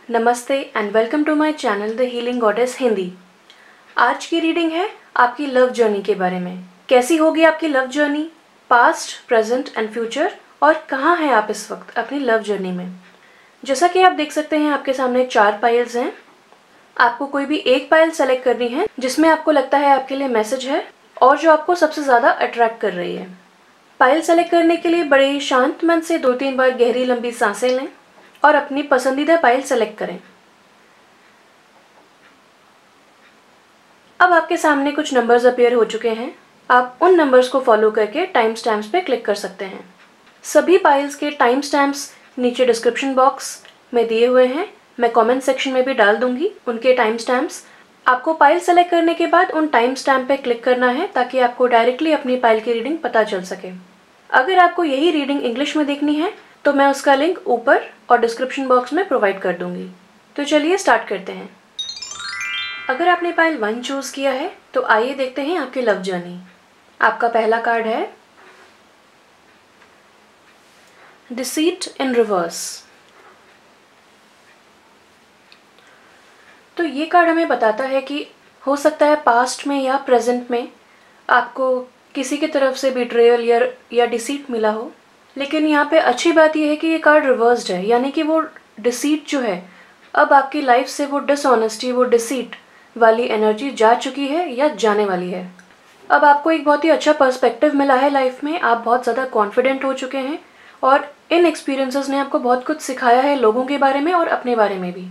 नमस्ते and welcome to my channel the healing goddess Hindi. आज की रीडिंग है आपकी लव जर्नी के बारे में। कैसी होगी आपकी love journey, past, present and future, और कहाँ हैं आप इस वक्त अपनी लव जर्नी में। जैसा कि आप देख सकते हैं आपके सामने 4 पाइल्स हैं। आपको कोई भी एक पाइल सेलेक्ट करनी है जिसमें आपको लगता है आपके लिए मैसेज है और जो आपको सबसे ज़्यादा अट्रैक्ट कर रही है। पाइल सेलेक्ट करने के लिए बड़े ही शांत मन से 2-3 बार गहरी लंबी सांसें लें और अपनी पसंदीदा पाइल सेलेक्ट करें। अब आपके सामने कुछ नंबर्स अपीयर हो चुके हैं। आप उन नंबर्स को फॉलो करके टाइम स्टैम्प्स पे क्लिक कर सकते हैं। सभी पाइल्स के टाइम स्टैम्प्स नीचे डिस्क्रिप्शन बॉक्स में दिए हुए हैं। मैं कमेंट सेक्शन में भी डाल दूंगी उनके टाइम स्टैम्प्स। आपको पाइल सेलेक्ट करने के बाद उन टाइम स्टैम्प पे क्लिक करना है ताकि आपको डायरेक्टली अपनी पाइल की रीडिंग पता चल सके। अगर आपको यही रीडिंग इंग्लिश में देखनी है तो मैं उसका लिंक ऊपर और डिस्क्रिप्शन बॉक्स में प्रोवाइड कर दूंगी। तो चलिए स्टार्ट करते हैं। अगर आपने पाइल 1 चूज किया है तो आइए देखते हैं आपकी लव जर्नी। आपका पहला कार्ड है डिसीट इन रिवर्स। तो ये कार्ड हमें बताता है कि हो सकता है पास्ट में या प्रेजेंट में आपको किसी की तरफ से बिट्रेयल या डिसीट मिला हो। लेकिन यहाँ पे अच्छी बात यह है कि ये कार्ड रिवर्स्ड है, यानी कि वो डिसीट जो है अब आपकी लाइफ से वो डिसऑनेस्टी, वो डिसीट वाली एनर्जी जा चुकी है या जाने वाली है। अब आपको एक बहुत ही अच्छा पर्सपेक्टिव मिला है लाइफ में। आप बहुत ज़्यादा कॉन्फिडेंट हो चुके हैं और इन एक्सपीरियंसेस ने आपको बहुत कुछ सिखाया है लोगों के बारे में और अपने बारे में भी।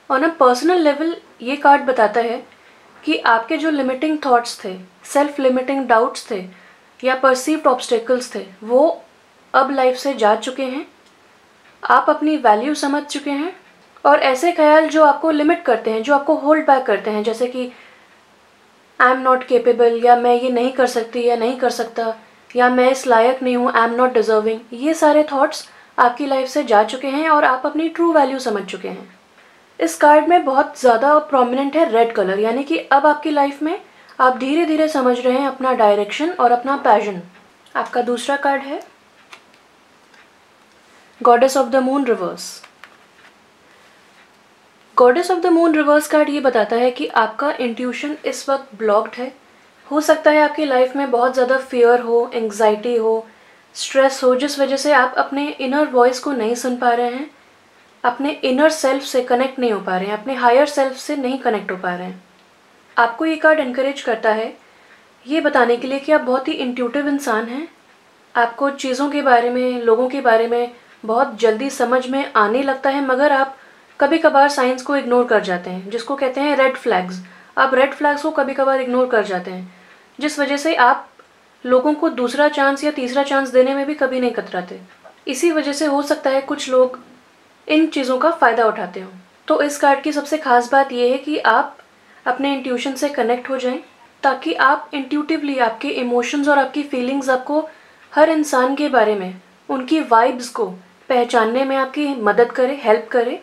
ऑन अ पर्सनल लेवल ये कार्ड बताता है कि आपके जो लिमिटिंग थॉट्स थे, सेल्फ लिमिटिंग डाउट्स थे या परसीव्ड ऑब्स्टेकल्स थे, वो अब लाइफ से जा चुके हैं। आप अपनी वैल्यू समझ चुके हैं और ऐसे ख्याल जो आपको लिमिट करते हैं, जो आपको होल्ड बैक करते हैं, जैसे कि आई एम नॉट केपेबल, या मैं ये नहीं कर सकती या नहीं कर सकता, या मैं इस लायक नहीं हूँ, आई एम नॉट डिजर्विंग, ये सारे थॉट्स आपकी लाइफ से जा चुके हैं और आप अपनी ट्रू वैल्यू समझ चुके हैं। इस कार्ड में बहुत ज़्यादा प्रोमिनेंट है रेड कलर, यानी कि अब आपकी लाइफ में आप धीरे धीरे समझ रहे हैं अपना डायरेक्शन और अपना पैशन। आपका दूसरा कार्ड है goddess of the moon reverse. Goddess of the moon reverse card ये बताता है कि आपका इंट्यूशन इस वक्त ब्लॉक्ड है। हो सकता है आपकी लाइफ में बहुत ज़्यादा फियर हो, एंग्जाइटी हो, स्ट्रेस हो, जिस वजह से आप अपने इनर वॉइस को नहीं सुन पा रहे हैं, अपने इनर सेल्फ से कनेक्ट नहीं हो पा रहे हैं, अपने हायर सेल्फ से नहीं कनेक्ट हो पा रहे हैं। आपको ये कार्ड एनकरेज करता है ये बताने के लिए कि आप बहुत ही इंट्यूटिव इंसान हैं। आपको चीज़ों के बारे में, लोगों के बारे में बहुत जल्दी समझ में आने लगता है, मगर आप कभी कभार साइंस को इग्नोर कर जाते हैं, जिसको कहते हैं रेड फ्लैग्स। आप रेड फ्लैग्स को कभी कभार इग्नोर कर जाते हैं, जिस वजह से आप लोगों को दूसरा चांस या तीसरा चांस देने में भी कभी नहीं कतराते। इसी वजह से हो सकता है कुछ लोग इन चीज़ों का फ़ायदा उठाते हो। तो इस कार्ड की सबसे खास बात यह है कि आप अपने इंट्यूशन से कनेक्ट हो जाएं, ताकि आप इंट्यूटिवली आपके इमोशंस और आपकी फीलिंग्स आपको हर इंसान के बारे में, उनकी वाइब्स को पहचानने में आपकी मदद करे, हेल्प करे।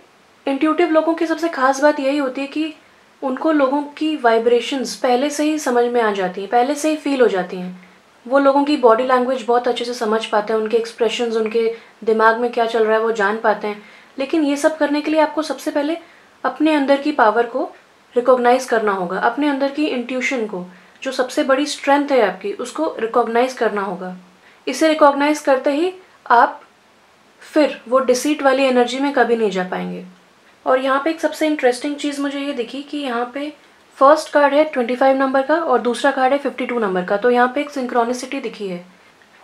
इंट्यूटिव लोगों की सबसे खास बात यही होती है कि उनको लोगों की वाइब्रेशंस पहले से ही समझ में आ जाती हैं, पहले से ही फील हो जाती हैं। वो लोगों की बॉडी लैंग्वेज बहुत अच्छे से समझ पाते हैं, उनके एक्सप्रेशंस, उनके दिमाग में क्या चल रहा है वो जान पाते हैं। लेकिन ये सब करने के लिए आपको सबसे पहले अपने अंदर की पावर को रिकॉग्नाइज करना होगा, अपने अंदर की इंट्यूशन को, जो सबसे बड़ी स्ट्रेंथ है आपकी, उसको रिकॉग्नाइज करना होगा। इसे रिकॉग्नाइज करते ही आप फिर वो डिसीट वाली एनर्जी में कभी नहीं जा पाएंगे। और यहाँ पे एक सबसे इंटरेस्टिंग चीज़ मुझे ये दिखी कि यहाँ पे फर्स्ट कार्ड है 25 नंबर का और दूसरा कार्ड है 52 नंबर का। तो यहाँ पे एक सिंक्रोनिसिटी दिखी है।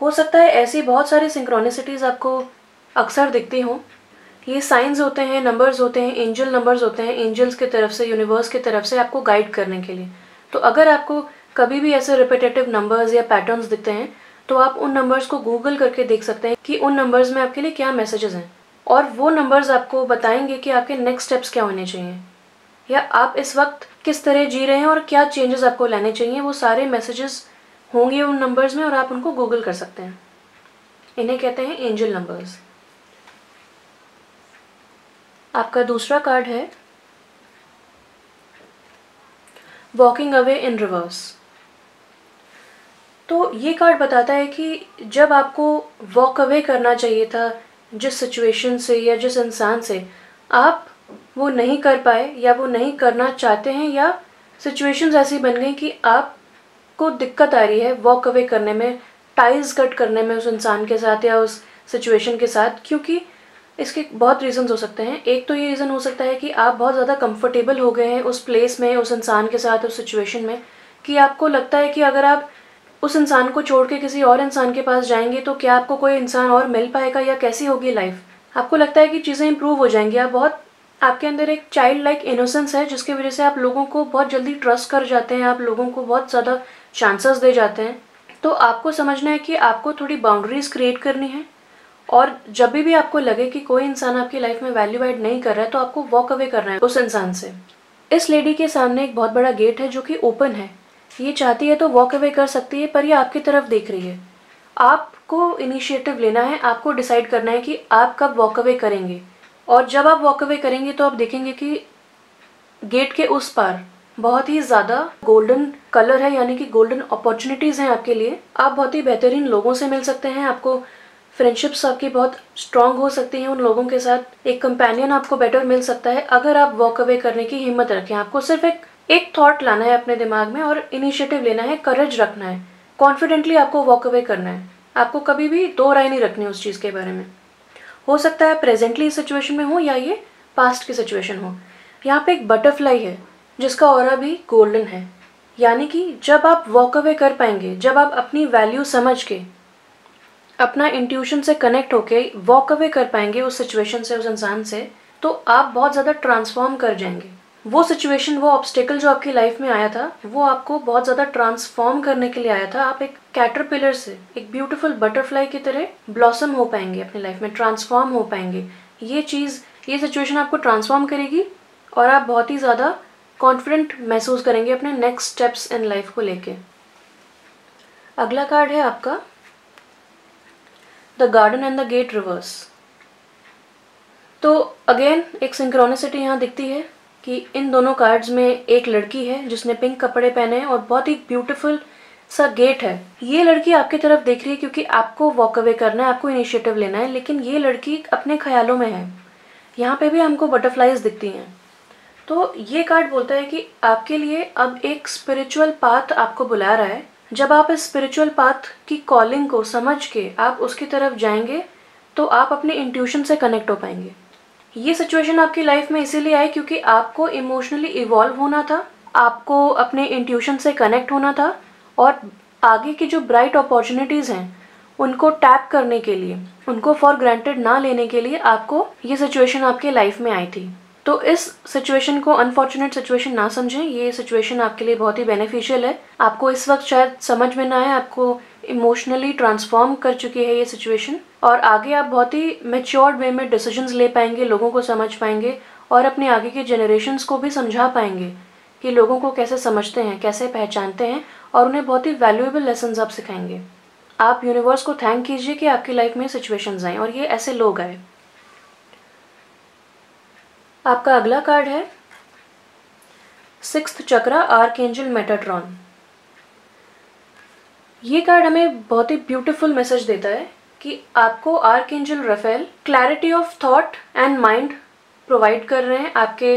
हो सकता है ऐसी बहुत सारी सिंक्रोनिसिटीज़ आपको अक्सर दिखती हों। ये साइंस होते हैं, नंबर्स होते हैं, एंजल नंबर्स होते हैं, एंजल्स की तरफ से, यूनिवर्स की तरफ से आपको गाइड करने के लिए। तो अगर आपको कभी भी ऐसे रिपीटेटिव नंबर्स या पैटर्न्स दिखते हैं तो आप उन नंबर्स को गूगल करके देख सकते हैं कि उन नंबर्स में आपके लिए क्या मैसेजेस हैं, और वो नंबर्स आपको बताएंगे कि आपके नेक्स्ट स्टेप्स क्या होने चाहिए, या आप इस वक्त किस तरह जी रहे हैं और क्या चेंजेस आपको लाने चाहिए। वो सारे मैसेजेस होंगे उन नंबर्स में और आप उनको गूगल कर सकते हैं। इन्हें कहते हैं एंजल नंबर्स। आपका दूसरा कार्ड है वॉकिंग अवे इन रिवर्स। तो ये कार्ड बताता है कि जब आपको वॉक अवे करना चाहिए था जिस सिचुएशन से या जिस इंसान से, आप वो नहीं कर पाए या वो नहीं करना चाहते हैं, या सिचुएशंस ऐसी बन गई कि आपको दिक्कत आ रही है वॉक अवे करने में, टाइज कट करने में उस इंसान के साथ या उस सिचुएशन के साथ, क्योंकि इसके बहुत रीज़न्स हो सकते हैं। एक तो ये रीज़न हो सकता है कि आप बहुत ज़्यादा कंफर्टेबल हो गए हैं उस प्लेस में, उस इंसान के साथ, उस सिचुएशन में, कि आपको लगता है कि अगर आप उस इंसान को छोड़ के किसी और इंसान के पास जाएंगे तो क्या आपको कोई इंसान और मिल पाएगा या कैसी होगी लाइफ। आपको लगता है कि चीज़ें इंप्रूव हो जाएंगी, आप बहुत, आपके अंदर एक चाइल्ड लाइक इनोसेंस है जिसकी वजह से आप लोगों को बहुत जल्दी ट्रस्ट कर जाते हैं, आप लोगों को बहुत ज़्यादा चांसेस दे जाते हैं। तो आपको समझना है कि आपको थोड़ी बाउंड्रीज क्रिएट करनी है, और जब भी आपको लगे कि कोई इंसान आपकी लाइफ में वैल्यू ऐड नहीं कर रहा है तो आपको वॉक अवे करना है उस इंसान से। इस लेडी के सामने एक बहुत बड़ा गेट है जो कि ओपन है, ये चाहती है तो वॉक अवे कर सकती है, पर ये आपकी तरफ देख रही है। आपको इनिशिएटिव लेना है, आपको डिसाइड करना है कि आप कब वॉक अवे करेंगे, और जब आप वॉक अवे करेंगे तो आप देखेंगे कि गेट के उस पार बहुत ही ज़्यादा गोल्डन कलर है, यानी कि गोल्डन अपॉर्चुनिटीज़ हैं आपके लिए। आप बहुत ही बेहतरीन लोगों से मिल सकते हैं, आपको फ्रेंडशिप्स आपकी बहुत स्ट्रांग हो सकती हैं उन लोगों के साथ, एक कंपेनियन आपको बेटर मिल सकता है अगर आप वॉक अवे करने की हिम्मत रखें। आपको सिर्फ एक थॉट लाना है अपने दिमाग में और इनिशिएटिव लेना है, करेज रखना है, कॉन्फिडेंटली आपको वॉक अवे करना है। आपको कभी भी दो राय नहीं रखनी उस चीज़ के बारे में। हो सकता है प्रेजेंटली इस सिचुएशन में हो या ये पास्ट की सिचुएशन हो। यहाँ पे एक बटरफ्लाई है जिसका ऑरा भी गोल्डन है, यानी कि जब आप वॉक अवे कर पाएंगे, जब आप अपनी वैल्यू समझ के, अपना इंट्यूशन से कनेक्ट होके वॉक अवे कर पाएंगे उस सिचुएशन से, उस इंसान से, तो आप बहुत ज़्यादा ट्रांसफॉर्म कर जाएंगे। वो सिचुएशन, वो ऑब्स्टेकल जो आपकी लाइफ में आया था, वो आपको बहुत ज़्यादा ट्रांसफॉर्म करने के लिए आया था। आप एक कैटरपिलर से एक ब्यूटीफुल बटरफ्लाई की तरह ब्लॉसम हो पाएंगे अपनी लाइफ में, ट्रांसफॉर्म हो पाएंगे। ये सिचुएशन आपको ट्रांसफॉर्म करेगी और आप बहुत ही ज़्यादा कॉन्फिडेंट महसूस करेंगे अपने नेक्स्ट स्टेप्स इन लाइफ को लेके। अगला कार्ड है आपका the garden and the gate reverse. तो अगेन एक सिंक्रोनिसिटी यहाँ दिखती है कि इन दोनों कार्ड्स में एक लड़की है जिसने पिंक कपड़े पहने हैं और बहुत ही ब्यूटीफुल सा गेट है। ये लड़की आपकी तरफ देख रही है क्योंकि आपको वॉक अवे करना है, आपको इनिशिएटिव लेना है, लेकिन ये लड़की अपने ख्यालों में है। यहाँ पे भी हमको बटरफ्लाइज दिखती हैं। तो ये कार्ड बोलता है कि आपके लिए अब एक स्पिरिचुअल पाथ आपको बुला रहा है। जब आप इस स्पिरिचुअल पाथ की कॉलिंग को समझ के आप उसकी तरफ जाएंगे तो आप अपने इंट्यूशन से कनेक्ट हो पाएंगे। ये सिचुएशन आपकी लाइफ में इसीलिए आई क्योंकि आपको इमोशनली इवॉल्व होना था, आपको अपने इंट्यूशन से कनेक्ट होना था, और आगे की जो ब्राइट अपॉर्चुनिटीज़ हैं उनको टैप करने के लिए, उनको फॉर ग्रांटेड ना लेने के लिए आपको ये सिचुएशन आपके लाइफ में आई थी। तो इस सिचुएशन को अनफॉर्चुनेट सिचुएशन ना समझें, ये सिचुएशन आपके लिए बहुत ही बेनिफिशियल है। आपको इस वक्त शायद समझ में ना आए, आपको इमोशनली ट्रांसफॉर्म कर चुकी है ये सिचुएशन, और आगे आप बहुत ही मैच्योर्ड वे में डिसीजंस ले पाएंगे, लोगों को समझ पाएंगे और अपने आगे के जनरेशन्स को भी समझा पाएंगे कि लोगों को कैसे समझते हैं, कैसे पहचानते हैं, और उन्हें बहुत ही वैल्यूएबल लेसन्स आप सिखाएंगे। आप यूनिवर्स को थैंक कीजिए कि आपकी लाइफ में सिचुएशंस आए और ये ऐसे लोग आए। आपका अगला कार्ड है सिक्स्थ चक्र, आर्कएंजल मेटाट्रॉन। ये कार्ड हमें बहुत ही ब्यूटीफुल मैसेज देता है कि आपको archangel Raphael clarity of thought and mind provide कर रहे हैं। आपके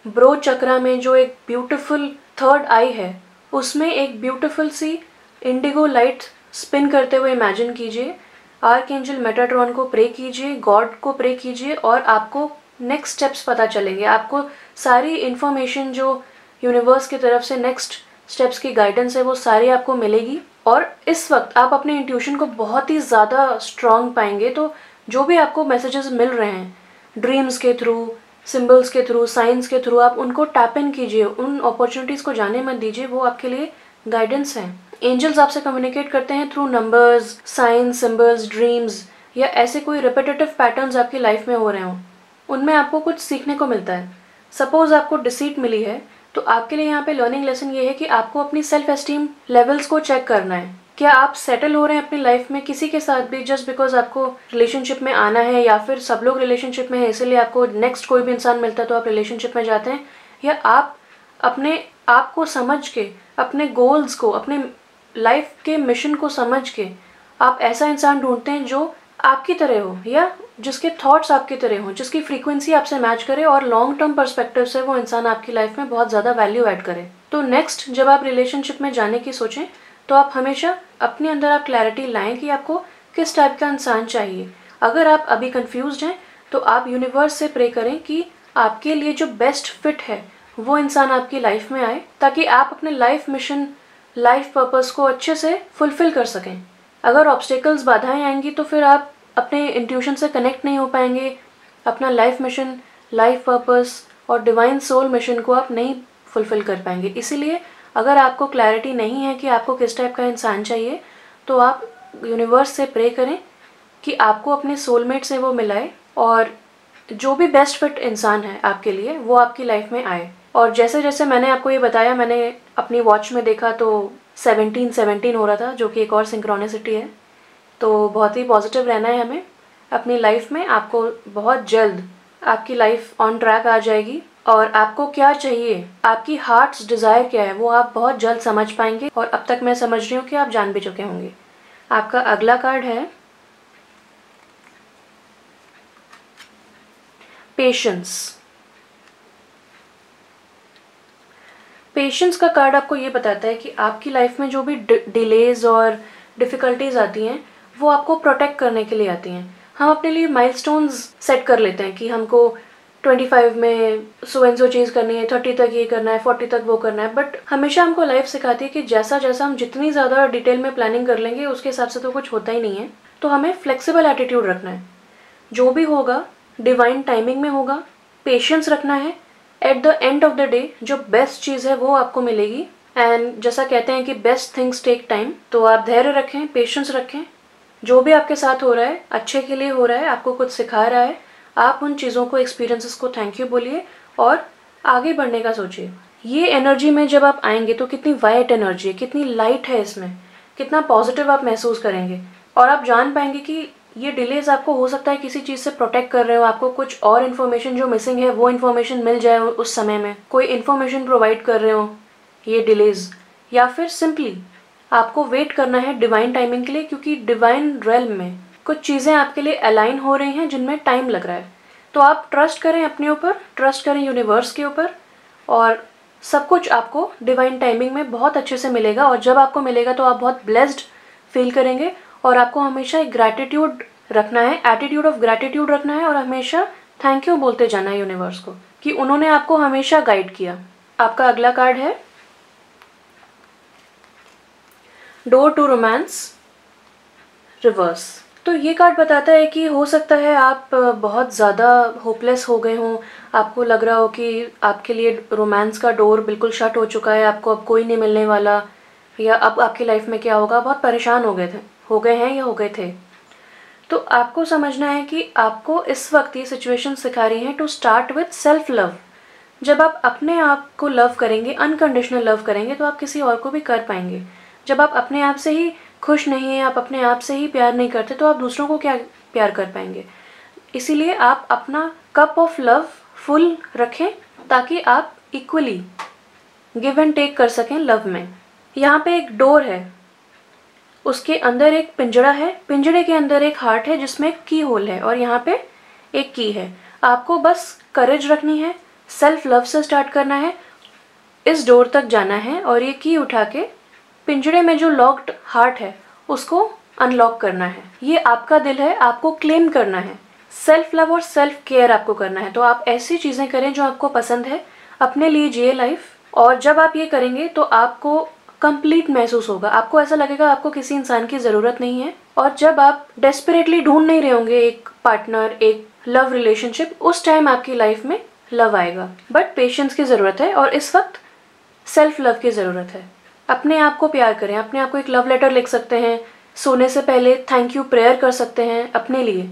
ब्रो चक्रा में जो एक ब्यूटीफुल थर्ड आई है उसमें एक ब्यूटीफुल सी इंडिगो लाइट स्पिन करते हुए इमेजिन कीजिए। आर्कएंजल मेटाट्रॉन को प्रे कीजिए, गॉड को प्रे कीजिए, और आपको नेक्स्ट स्टेप्स पता चलेंगे। आपको सारी इन्फॉर्मेशन जो यूनिवर्स की तरफ से नेक्स्ट स्टेप्स की गाइडेंस है वो सारी आपको मिलेगी, और इस वक्त आप अपने इंट्यूशन को बहुत ही ज़्यादा स्ट्रॉन्ग पाएंगे। तो जो भी आपको मैसेजेस मिल रहे हैं ड्रीम्स के थ्रू, सिंबल्स के थ्रू, साइंस के थ्रू, आप उनको टैप इन कीजिए, उन अपॉर्चुनिटीज़ को जाने मत दीजिए, वो आपके लिए गाइडेंस है। एंजल्स आपसे कम्युनिकेट करते हैं through numbers, science, symbols, dreams, या ऐसे कोई रिपीटेटिव पैटर्न्स आपकी लाइफ में हो रहे हों, उनमें आपको कुछ सीखने को मिलता है। सपोज आपको डिसीट मिली है तो आपके लिए यहाँ पे लर्निंग लेसन ये है कि आपको अपनी सेल्फ एस्टीम लेवल्स को चेक करना है। क्या आप सेटल हो रहे हैं अपनी लाइफ में किसी के साथ भी जस्ट बिकॉज आपको रिलेशनशिप में आना है, या फिर सब लोग रिलेशनशिप में है इसलिए आपको नेक्स्ट कोई भी इंसान मिलता है तो आप रिलेशनशिप में जाते हैं, या आप अपने आप को समझ के, अपने गोल्स को, अपने लाइफ के मिशन को समझ के आप ऐसा इंसान ढूंढते हैं जो आपकी तरह हो, या जिसके थॉट्स आपकी तरह हों, जिसकी फ्रीक्वेंसी आपसे मैच करे और लॉन्ग टर्म पर्सपेक्टिव से वो इंसान आपकी लाइफ में बहुत ज़्यादा वैल्यू ऐड करे। तो नेक्स्ट जब आप रिलेशनशिप में जाने की सोचें तो आप हमेशा अपने अंदर आप क्लैरिटी लाएं कि आपको किस टाइप का इंसान चाहिए। अगर आप अभी कंफ्यूज्ड हैं तो आप यूनिवर्स से प्रे करें कि आपके लिए जो बेस्ट फिट है वो इंसान आपकी लाइफ में आए, ताकि आप अपने लाइफ मिशन, लाइफ पर्पस को अच्छे से फुलफिल कर सकें। अगर ऑब्स्टेकल्स, बाधाएं आएंगी तो फिर आप अपने इंट्यूशन से कनेक्ट नहीं हो पाएंगे, अपना लाइफ मिशन, लाइफ पर्पस और डिवाइन सोल मिशन को आप नहीं फुलफिल कर पाएंगे। इसीलिए अगर आपको क्लैरिटी नहीं है कि आपको किस टाइप का इंसान चाहिए तो आप यूनिवर्स से प्रे करें कि आपको अपने सोलमेट से वो मिलाए और जो भी बेस्ट फिट इंसान है आपके लिए वो आपकी लाइफ में आए। और जैसे जैसे मैंने आपको ये बताया, मैंने अपनी वॉच में देखा तो 17 हो रहा था, जो कि एक और सिंक्रोनिसिटी है। तो बहुत ही पॉजिटिव रहना है हमें अपनी लाइफ में। आपको बहुत जल्द आपकी लाइफ ऑन ट्रैक आ जाएगी और आपको क्या चाहिए, आपकी हार्ट्स डिज़ायर क्या है, वो आप बहुत जल्द समझ पाएंगे। और अब तक मैं समझ रही हूँ कि आप जान भी चुके होंगे। आपका अगला कार्ड है पेशेंस। पेशेंस का कार्ड आपको ये बताता है कि आपकी लाइफ में जो भी डिलेज और डिफ़िकल्टीज आती हैं वो आपको प्रोटेक्ट करने के लिए आती हैं। हम अपने लिए माइलस्टोन्स सेट कर लेते हैं कि हमको 25 में सो एंड सो चीज़ करनी है, 30 तक ये करना है, 40 तक वो करना है। बट हमेशा हमको लाइफ सिखाती है कि जैसा जैसा हम जितनी ज़्यादा डिटेल में प्लानिंग कर लेंगे उसके हिसाब से तो कुछ होता ही नहीं है। तो हमें फ्लेक्सिबल एटीट्यूड रखना है, जो भी होगा डिवाइन टाइमिंग में होगा। पेशेंस रखना है, at the end of the day जो बेस्ट चीज़ है वो आपको मिलेगी। एंड जैसा कहते हैं कि बेस्ट थिंग्स टेक टाइम, तो आप धैर्य रखें, पेशेंस रखें। जो भी आपके साथ हो रहा है अच्छे के लिए हो रहा है, आपको कुछ सिखा रहा है, आप उन चीज़ों को, एक्सपीरियंसेस को थैंक यू बोलिए और आगे बढ़ने का सोचिए। ये एनर्जी में जब आप आएंगे तो कितनी वाइट एनर्जी है, कितनी लाइट है इसमें, कितना पॉजिटिव आप महसूस करेंगे। और आप जान पाएंगे कि ये डिलेज आपको हो सकता है किसी चीज़ से प्रोटेक्ट कर रहे हो, आपको कुछ और इन्फॉर्मेशन जो मिसिंग है वो इन्फॉर्मेशन मिल जाए उस समय में, कोई इन्फॉर्मेशन प्रोवाइड कर रहे हो ये डिलेज, या फिर सिंपली आपको वेट करना है डिवाइन टाइमिंग के लिए, क्योंकि डिवाइन रेल्म में कुछ चीज़ें आपके लिए अलाइन हो रही हैं जिनमें टाइम लग रहा है। तो आप ट्रस्ट करें अपने ऊपर, ट्रस्ट करें यूनिवर्स के ऊपर, और सब कुछ आपको डिवाइन टाइमिंग में बहुत अच्छे से मिलेगा। और जब आपको मिलेगा तो आप बहुत ब्लेस्ड फील करेंगे। और आपको हमेशा एक ग्रैटिट्यूड रखना है, एटीट्यूड ऑफ ग्रैटिट्यूड रखना है और हमेशा थैंक यू बोलते जाना है यूनिवर्स को कि उन्होंने आपको हमेशा गाइड किया। आपका अगला कार्ड है डोर टू रोमांस रिवर्स। तो ये कार्ड बताता है कि हो सकता है आप बहुत ज़्यादा होपलेस हो गए हों, आपको लग रहा हो कि आपके लिए रोमांस का डोर बिल्कुल शट हो चुका है, आपको अब कोई नहीं मिलने वाला, या अब आपकी लाइफ में क्या होगा, बहुत परेशान हो गए हैं या हो गए थे। तो आपको समझना है कि आपको इस वक्त ये सिचुएशन सिखा रही है to start with self love. जब आप अपने आप को लव करेंगे, अनकंडीशनल लव करेंगे, तो आप किसी और को भी कर पाएंगे। जब आप अपने आप से ही खुश नहीं हैं, आप अपने आप से ही प्यार नहीं करते, तो आप दूसरों को क्या प्यार कर पाएंगे। इसीलिए आप अपना कप ऑफ लव फुल रखें ताकि आप इक्वली गिव एंड टेक कर सकें लव में। यहाँ पे एक डोर है, उसके अंदर एक पिंजड़ा है, पिंजड़े के अंदर एक हार्ट है जिसमें एक की होल है और यहाँ पे एक की है। आपको बस करेज रखनी है, सेल्फ लव से स्टार्ट करना है, इस डोर तक जाना है और ये की उठा के पिंजड़े में जो लॉक्ड हार्ट है उसको अनलॉक करना है। ये आपका दिल है, आपको क्लेम करना है। सेल्फ लव और सेल्फ केयर आपको करना है। तो आप ऐसी चीज़ें करें जो आपको पसंद है, अपने लिए जिए लाइफ। और जब आप ये करेंगे तो आपको कंप्लीट महसूस होगा, आपको ऐसा लगेगा आपको किसी इंसान की ज़रूरत नहीं है। और जब आप डेस्परेटली ढूंढ नहीं रहे होंगे एक पार्टनर, एक लव रिलेशनशिप, उस टाइम आपकी लाइफ में लव आएगा। बट पेशेंस की ज़रूरत है और इस वक्त सेल्फ लव की ज़रूरत है। अपने आप को प्यार करें, अपने आप को एक लव लेटर लिख सकते हैं, सोने से पहले थैंक यू प्रेयर कर सकते हैं अपने लिए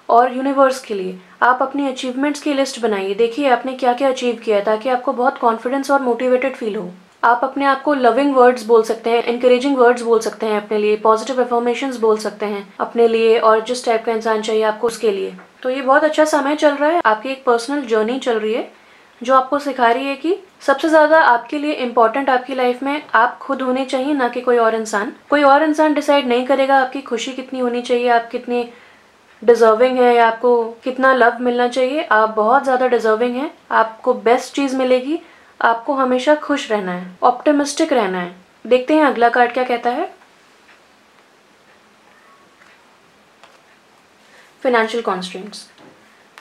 और यूनिवर्स के लिए। आप अपनी अचीवमेंट्स की लिस्ट बनाइए, देखिए आपने क्या क्या अचीव किया है, ताकि आपको बहुत कॉन्फिडेंस और मोटिवेटेड फील हो। आप अपने आप को लविंग वर्ड्स बोल सकते हैं, इंकरेजिंग वर्ड्स बोल सकते हैं अपने लिए, पॉजिटिव अफर्मेशंस बोल सकते हैं अपने लिए और जिस टाइप का इंसान चाहिए आपको उसके लिए। तो ये बहुत अच्छा समय चल रहा है, आपकी एक पर्सनल जर्नी चल रही है जो आपको सिखा रही है कि सबसे ज़्यादा आपके लिए इम्पॉर्टेंट आपकी लाइफ में आप खुद होने चाहिए, ना कि कोई और इंसान। कोई और इंसान डिसाइड नहीं करेगा आपकी खुशी कितनी होनी चाहिए, आप कितनी डिजर्विंग है या आपको कितना लव मिलना चाहिए, आप बहुत ज़्यादा डिजर्विंग हैं, आपको बेस्ट चीज़ मिलेगी, आपको हमेशा खुश रहना है, ऑप्टिमिस्टिक रहना है। देखते हैं अगला कार्ड क्या कहता है। Financial constraints.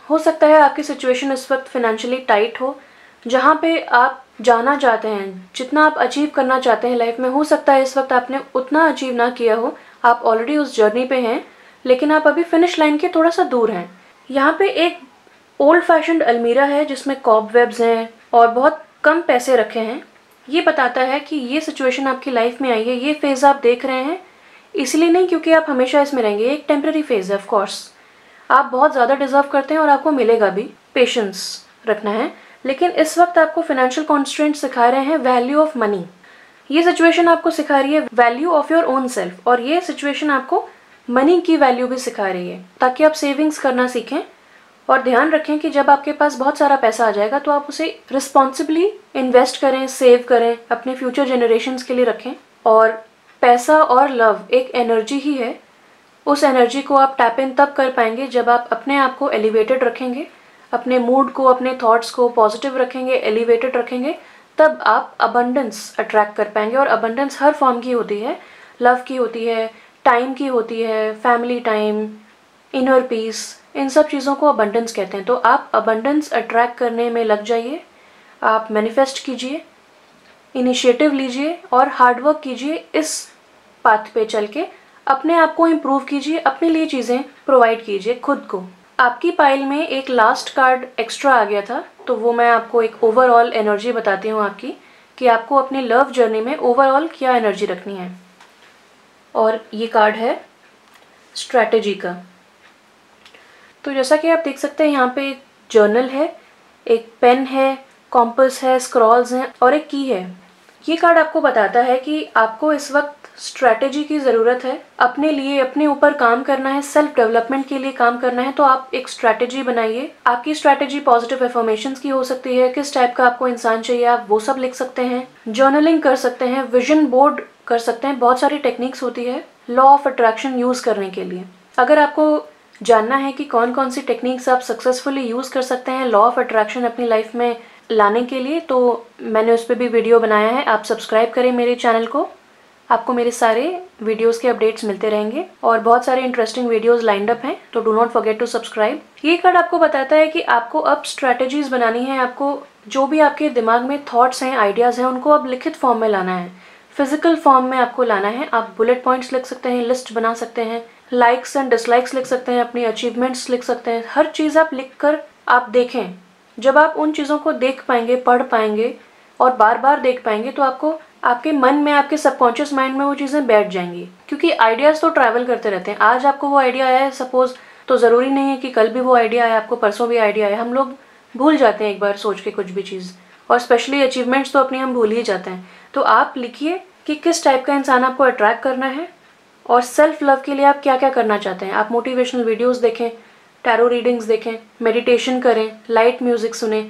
हो सकता है आपकी सिचुएशन इस वक्त फिनेंशियली टाइट हो, जहाँ पे आप जाना चाहते हैं, जितना आप अचीव करना चाहते हैं लाइफ में, हो सकता है इस वक्त आपने उतना अचीव ना किया हो, आप ऑलरेडी उस जर्नी पे हैं, लेकिन आप अभी फिनिश लाइन के थोड़ा सा दूर हैं। यहाँ पे एक ओल्ड फैशन्ड अलमीरा है जिसमें कॉबवेब्स हैं और बहुत कम पैसे रखे हैं। ये बताता है कि ये सिचुएशन आपकी लाइफ में आई है, ये फेज़ आप देख रहे हैं, इसलिए नहीं क्योंकि आप हमेशा इसमें रहेंगे, एक टेम्प्रेरी फेज़ है। ऑफ कोर्स आप बहुत ज़्यादा डिजर्व करते हैं और आपको मिलेगा भी, पेशेंस रखना है। लेकिन इस वक्त आपको फाइनेंशियल कॉन्स्ट्रेंट सिखा रहे हैं वैल्यू ऑफ मनी। ये सिचुएशन आपको सिखा रही है value of your own self, और ये सिचुएशन आपको मनी की वैल्यू भी सिखा रही है, ताकि आप सेविंग्स करना सीखें। और ध्यान रखें कि जब आपके पास बहुत सारा पैसा आ जाएगा तो आप उसे रिस्पॉन्सिबली इन्वेस्ट करें, सेव करें, अपने फ्यूचर जनरेशन्स के लिए रखें। और पैसा और लव एक एनर्जी ही है, उस एनर्जी को आप टैप इन तब कर पाएंगे जब आप अपने आप को एलिवेटेड रखेंगे, अपने मूड को, अपने थॉट्स को पॉजिटिव रखेंगे, एलिवेटेड रखेंगे, तब आप अबंडेंस अट्रैक्ट कर पाएंगे। और अबंडेंस हर फॉर्म की होती है, लव की होती है, टाइम की होती है, फैमिली टाइम, इनर पीस, इन सब चीज़ों को अबंडेंस कहते हैं। तो आप अबंडेंस अट्रैक्ट करने में लग जाइए, आप मैनिफेस्ट कीजिए, इनिशिएटिव लीजिए और हार्डवर्क कीजिए, इस पाथ पे चल के अपने आप को इम्प्रूव कीजिए, अपने लिए चीज़ें प्रोवाइड कीजिए खुद को। आपकी पाइल में एक लास्ट कार्ड एक्स्ट्रा आ गया था, तो वो मैं आपको एक ओवरऑल एनर्जी बताती हूँ आपकी, कि आपको अपनी लव जर्नी में ओवरऑल क्या एनर्जी रखनी है। और ये कार्ड है स्ट्रैटेजी का। तो जैसा कि आप देख सकते हैं यहाँ पे एक जर्नल है, एक पेन है, कॉम्पस है, स्क्रॉल्स हैं और एक की है। ये कार्ड आपको बताता है कि आपको इस वक्त स्ट्रैटेजी की ज़रूरत है, अपने लिए, अपने ऊपर काम करना है, सेल्फ डेवलपमेंट के लिए काम करना है। तो आप एक स्ट्रैटेजी बनाइए। आपकी स्ट्रैटेजी पॉजिटिव एफर्मेशंस की हो सकती है, किस टाइप का आपको इंसान चाहिए आप वो सब लिख सकते हैं, जर्नलिंग कर सकते हैं, विजन बोर्ड कर सकते हैं, बहुत सारी टेक्निक्स होती है लॉ ऑफ अट्रैक्शन यूज़ करने के लिए। अगर आपको जानना है कि कौन कौन सी टेक्निक्स आप सक्सेसफुली यूज़ कर सकते हैं लॉ ऑफ अट्रैक्शन अपनी लाइफ में लाने के लिए, तो मैंने उस पर भी वीडियो बनाया है। आप सब्सक्राइब करें मेरे चैनल को, आपको मेरे सारे वीडियोस के अपडेट्स मिलते रहेंगे और बहुत सारे इंटरेस्टिंग वीडियोस लाइंड अप हैं, तो do not forget to subscribe. ये कार्ड आपको बताता है कि आपको अब स्ट्रैटेजीज बनानी है, आपको जो भी आपके दिमाग में थॉट्स हैं, आइडियाज़ हैं, उनको अब लिखित फॉर्म में लाना है, फिजिकल फॉर्म में आपको लाना है। आप बुलेट पॉइंट्स लिख सकते हैं, लिस्ट बना सकते हैं, लाइक्स एंड डिसलाइक्स लिख सकते हैं, अपनी अचीवमेंट्स लिख सकते हैं। हर चीज़ आप लिख कर आप देखें। जब आप उन चीज़ों को देख पाएंगे, पढ़ पाएंगे और बार बार देख पाएंगे, तो आपको आपके मन में, आपके सबकॉन्शियस माइंड में वो चीज़ें बैठ जाएंगी, क्योंकि आइडियाज़ तो ट्रैवल करते रहते हैं। आज आपको वो आइडिया आया है सपोज, तो ज़रूरी नहीं है कि कल भी वो आइडिया आया, आपको परसों भी आइडिया आया। हम लोग भूल जाते हैं एक बार सोच के कुछ भी चीज़, और स्पेशली अचीवमेंट्स तो अपनी हम भूल ही जाते हैं। तो आप लिखिए कि किस टाइप का इंसान आपको अट्रैक्ट करना है और सेल्फ लव के लिए आप क्या क्या करना चाहते हैं। आप मोटिवेशनल वीडियोस देखें, टैरो रीडिंग्स देखें, मेडिटेशन करें, लाइट म्यूज़िक सुने,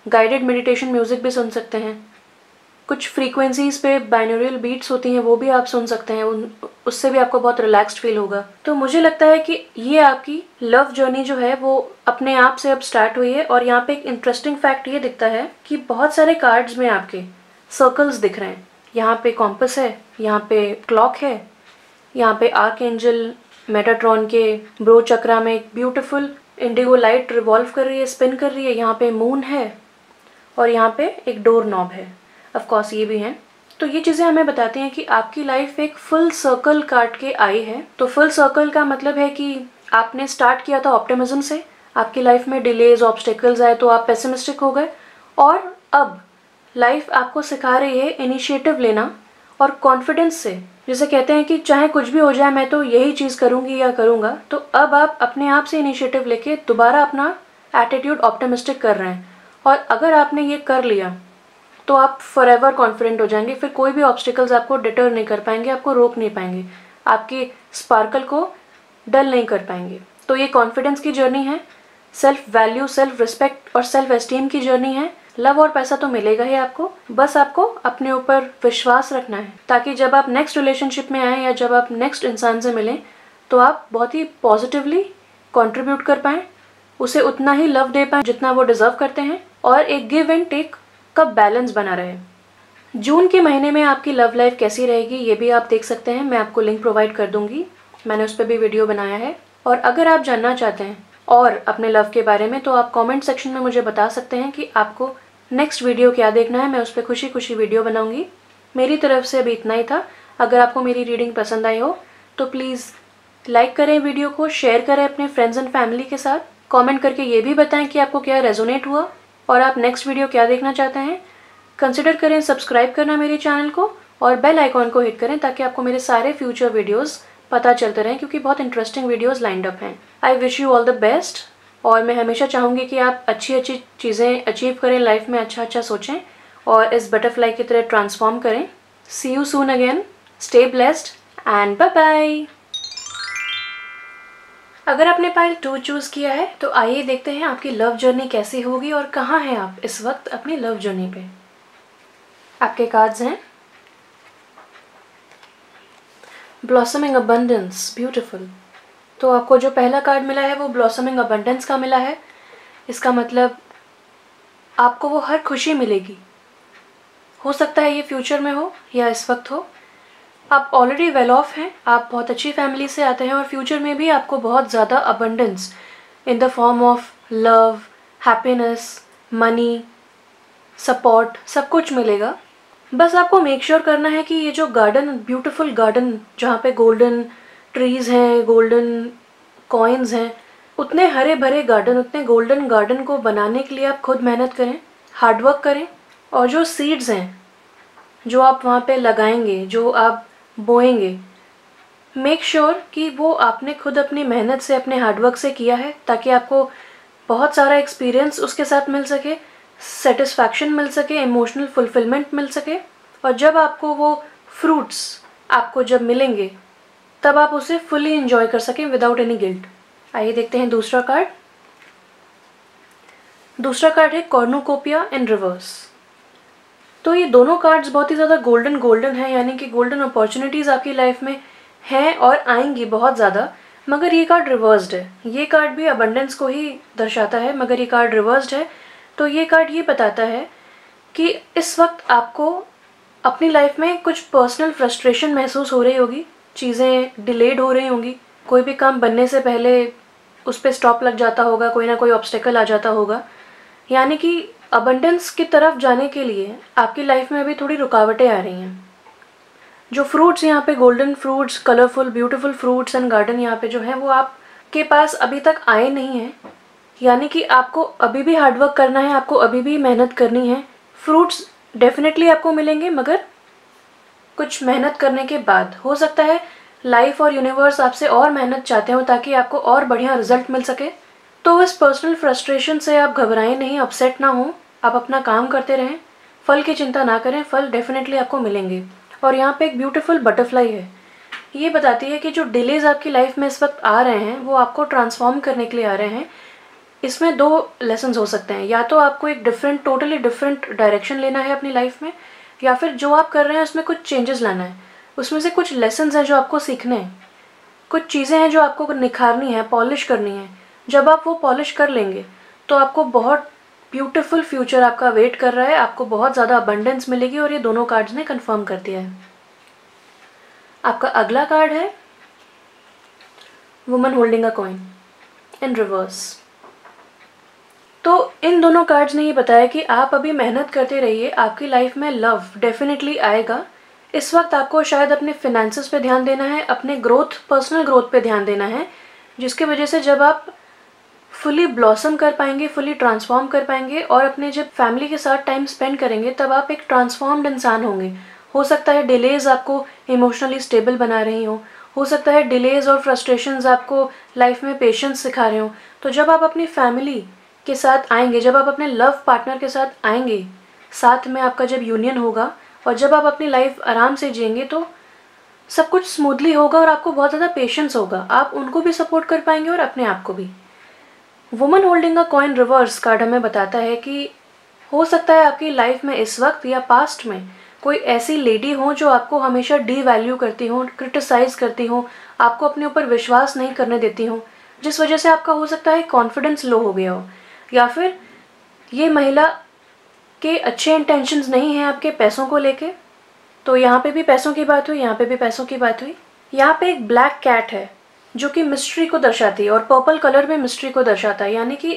गाइडेड मेडिटेशन म्यूज़िक भी सुन सकते हैं, कुछ फ्रीक्वेंसीज़ पे बाइनोरियल बीट्स होती हैं वो भी आप सुन सकते हैं, उससे भी आपको बहुत रिलैक्स्ड फील होगा। तो मुझे लगता है कि ये आपकी लव जर्नी जो है वो अपने आप से अब स्टार्ट हुई है। और यहाँ पे एक इंटरेस्टिंग फैक्ट ये दिखता है कि बहुत सारे कार्ड्स में आपके सर्कल्स दिख रहे हैं। यहाँ पे कॉम्पस है, यहाँ पे क्लॉक है, यहाँ पे आर्क एंजल मेटाट्रॉन के ब्रो चक्रा में एक ब्यूटीफुल इंडिगो लाइट रिवॉल्व कर रही है, स्पिन कर रही है, यहाँ पे मून है और यहाँ पे एक डोर नॉब है, ऑफ कोर्स ये भी हैं। तो ये चीज़ें हमें बताती हैं कि आपकी लाइफ एक फुल सर्कल काट के आई है। तो फुल सर्कल का मतलब है कि आपने स्टार्ट किया था ऑप्टिमिज्म से, आपकी लाइफ में डिलेज, ऑब्स्टेकल्स आए तो आप पेसिमिस्टिक हो गए, और अब लाइफ आपको सिखा रही है इनिशिएटिव लेना और कॉन्फिडेंस से, जिसे कहते हैं कि चाहे कुछ भी हो जाए मैं तो यही चीज़ करूँगी या करूँगा। तो अब आप अपने आप से इनिशिएटिव लेके दोबारा अपना एटीट्यूड ऑप्टिमिस्टिक कर रहे हैं, और अगर आपने ये कर लिया तो आप फॉरएवर कॉन्फिडेंट हो जाएंगे। फिर कोई भी ऑब्स्टिकल्स आपको डिटर नहीं कर पाएंगे, आपको रोक नहीं पाएंगे, आपके स्पार्कल को डल नहीं कर पाएंगे। तो ये कॉन्फिडेंस की जर्नी है, सेल्फ वैल्यू, सेल्फ रिस्पेक्ट और सेल्फ एस्टीम की जर्नी है। लव और पैसा तो मिलेगा ही आपको, बस आपको अपने ऊपर विश्वास रखना है, ताकि जब आप नेक्स्ट रिलेशनशिप में आएँ या जब आप नेक्स्ट इंसान से मिलें तो आप बहुत ही पॉजिटिवली कंट्रीब्यूट कर पाएँ, उसे उतना ही लव दे पाएँ जितना वो डिज़र्व करते हैं, और एक गिव एंड टेक का बैलेंस बना रहे। जून के महीने में आपकी लव लाइफ कैसी रहेगी ये भी आप देख सकते हैं, मैं आपको लिंक प्रोवाइड कर दूंगी, मैंने उस पर भी वीडियो बनाया है। और अगर आप जानना चाहते हैं और अपने लव के बारे में तो आप कमेंट सेक्शन में मुझे बता सकते हैं कि आपको नेक्स्ट वीडियो क्या देखना है, मैं उस पर खुशी खुशी वीडियो बनाऊंगी। मेरी तरफ से अभी इतना ही था। अगर आपको मेरी रीडिंग पसंद आई हो तो प्लीज़ लाइक करें वीडियो को, शेयर करें अपने फ्रेंड्स एंड फैमिली के साथ, कमेंट करके ये भी बताएं कि आपको क्या रेजोनेट हुआ और आप नेक्स्ट वीडियो क्या देखना चाहते हैं। कंसिडर करें सब्सक्राइब करना मेरे चैनल को और बेल आइकॉन को हिट करें ताकि आपको मेरे सारे फ्यूचर वीडियोस पता चलते रहें, क्योंकि बहुत इंटरेस्टिंग वीडियोस लाइंड अप हैं। I wish you all the best, और मैं हमेशा चाहूँगी कि आप अच्छी अच्छी चीज़ें अचीव करें लाइफ में, अच्छा अच्छा सोचें और इस बटरफ्लाई की तरह ट्रांसफॉर्म करें। See you soon again, stay blessed and bye bye. अगर आपने पाइल 2 चूज़ किया है तो आइए देखते हैं आपकी लव जर्नी कैसी होगी और कहाँ हैं आप इस वक्त अपनी लव जर्नी पे। आपके कार्ड्स हैं ब्लॉसमिंग अबंडेंस, ब्यूटीफुल। तो आपको जो पहला कार्ड मिला है वो ब्लॉसमिंग अबंडेंस का मिला है। इसका मतलब आपको वो हर खुशी मिलेगी, हो सकता है ये फ्यूचर में हो या इस वक्त हो। आप ऑलरेडी वेल ऑफ हैं, आप बहुत अच्छी फैमिली से आते हैं और फ्यूचर में भी आपको बहुत ज़्यादा abundance in the form of love, happiness, money, support, सब कुछ मिलेगा। बस आपको मेक श्योर करना है कि ये जो गार्डन, ब्यूटीफुल गार्डन जहाँ पे गोल्डन ट्रीज़ हैं, गोल्डन कॉइन्स हैं, उतने हरे भरे गार्डन, उतने गोल्डन गार्डन को बनाने के लिए आप खुद मेहनत करें, हार्डवर्क करें। और जो सीड्स हैं जो आप वहाँ पे लगाएंगे, जो आप बोएंगे, मेक श्योर कि वो आपने खुद अपनी मेहनत से, अपने हार्डवर्क से किया है, ताकि आपको बहुत सारा एक्सपीरियंस उसके साथ मिल सके, सेटिस्फैक्शन मिल सके, इमोशनल फुलफिलमेंट मिल सके। और जब आपको वो फ्रूट्स आपको जब मिलेंगे तब आप उसे फुली इंजॉय कर सकें विदाउट एनी गिल्ट। आइए देखते हैं दूसरा कार्ड। दूसरा कार्ड है कॉर्नुकोपिया इन रिवर्स। तो ये दोनों कार्ड्स बहुत ही ज़्यादा गोल्डन हैं, यानी कि गोल्डन अपॉर्चुनिटीज़ आपकी लाइफ में हैं और आएंगी बहुत ज़्यादा। मगर ये कार्ड रिवर्स्ड है, ये कार्ड भी अबंडेंस को ही दर्शाता है मगर ये कार्ड रिवर्स्ड है। तो ये कार्ड ये बताता है कि इस वक्त आपको अपनी लाइफ में कुछ पर्सनल फ्रस्ट्रेशन महसूस हो रही होगी, चीज़ें डिलेड हो रही होंगी, कोई भी काम बनने से पहले उस पर स्टॉप लग जाता होगा, कोई ना कोई ऑब्स्टेकल आ जाता होगा। यानी कि अबंडेंस की तरफ जाने के लिए आपकी लाइफ में अभी थोड़ी रुकावटें आ रही हैं। जो फ्रूट्स यहाँ पे, golden fruits, colourful beautiful fruits and garden यहाँ पे जो है वो आपके पास अभी तक आए नहीं हैं। यानी कि आपको अभी भी हार्डवर्क करना है, आपको अभी भी मेहनत करनी है। फ्रूट्स डेफिनेटली आपको मिलेंगे मगर कुछ मेहनत करने के बाद। हो सकता है लाइफ और यूनिवर्स आपसे और मेहनत चाहते हो ताकि आपको और बढ़िया रिजल्ट मिल सके। तो इस पर्सनल फ्रस्ट्रेशन से आप घबराएं नहीं, अपसेट ना हो, आप अपना काम करते रहें, फल की चिंता ना करें, फल डेफिनेटली आपको मिलेंगे। और यहाँ पे एक ब्यूटीफुल बटरफ्लाई है, ये बताती है कि जो डिलेज आपकी लाइफ में इस वक्त आ रहे हैं वो आपको ट्रांसफॉर्म करने के लिए आ रहे हैं। इसमें 2 लेसन्स हो सकते हैं, या तो आपको एक टोटली डिफरेंट डायरेक्शन लेना है अपनी लाइफ में, या फिर जो आप कर रहे हैं उसमें कुछ चेंजेस लाना है। उसमें से कुछ लेसन्स हैं जो आपको सीखने हैं, कुछ चीज़ें हैं जो आपको निखारनी है, पॉलिश करनी है। जब आप वो पॉलिश कर लेंगे तो आपको बहुत ब्यूटीफुल फ्यूचर आपका वेट कर रहा है, आपको बहुत ज़्यादा अबंडेंस मिलेगी और ये दोनों कार्ड्स ने कंफर्म कर दिया है। आपका अगला कार्ड है woman holding a coin in reverse. तो इन दोनों कार्ड्स ने ये बताया कि आप अभी मेहनत करते रहिए, आपकी लाइफ में लव डेफिनेटली आएगा। इस वक्त आपको शायद अपने फिनेंसेस पे ध्यान देना है, अपने ग्रोथ, पर्सनल ग्रोथ पे ध्यान देना है, जिसकी वजह से जब आप फुली ब्लॉसम कर पाएंगे, फुली ट्रांसफॉर्म कर पाएंगे और अपने जब फैमिली के साथ टाइम स्पेंड करेंगे तब आप एक ट्रांसफॉर्म्ड इंसान होंगे। हो सकता है डिलेज आपको इमोशनली स्टेबल बना रही हो सकता है डिलेज और फ्रस्ट्रेशंस आपको लाइफ में पेशेंस सिखा रहे हो। तो जब आप अपनी फैमिली के साथ आएंगे, जब आप अपने लव पार्टनर के साथ आएंगे, साथ में आपका जब यूनियन होगा और जब आप अपनी लाइफ आराम से जिएंगे तो सब कुछ स्मूथली होगा और आपको बहुत ज़्यादा पेशेंस होगा, आप उनको भी सपोर्ट कर पाएंगे और अपने आप को भी। Woman holding a coin reverse card हमें बताता है कि हो सकता है आपकी लाइफ में इस वक्त या पास्ट में कोई ऐसी लेडी हो जो आपको हमेशा डी वैल्यू करती हो, क्रिटिसाइज़ करती हो, आपको अपने ऊपर विश्वास नहीं करने देती हो, जिस वजह से आपका हो सकता है कॉन्फिडेंस लो हो गया हो, या फिर ये महिला के अच्छे इंटेंशंस नहीं हैं आपके पैसों को लेके। तो यहाँ पे भी पैसों की बात हुई, यहाँ पे भी पैसों की बात हुई। यहाँ पे एक ब्लैक कैट है जो कि मिस्ट्री को दर्शाती है, और पर्पल कलर में मिस्ट्री को दर्शाता है। यानी कि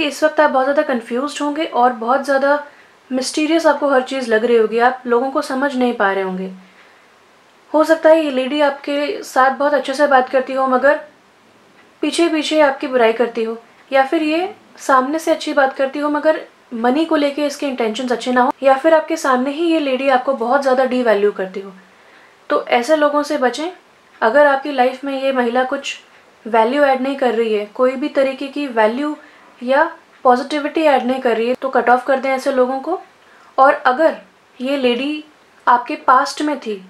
इस वक्त आप बहुत ज़्यादा कंफ्यूज्ड होंगे और बहुत ज़्यादा मिस्टीरियस आपको हर चीज़ लग रही होगी, आप लोगों को समझ नहीं पा रहे होंगे। हो सकता है ये लेडी आपके साथ बहुत अच्छे से बात करती हो मगर पीछे पीछे आपकी बुराई करती हो, या फिर ये सामने से अच्छी बात करती हो मगर मनी को लेके इसके इंटेंशंस अच्छे ना हो, या फिर आपके सामने ही ये लेडी आपको बहुत ज़्यादा डीवैल्यू करती हो। तो ऐसे लोगों से बचें। अगर आपकी लाइफ में ये महिला कुछ वैल्यू ऐड नहीं कर रही है, कोई भी तरीके की वैल्यू या पॉजिटिविटी ऐड नहीं कर रही है, तो कट ऑफ कर दें ऐसे लोगों को। और अगर ये लेडी आपके पास्ट में थी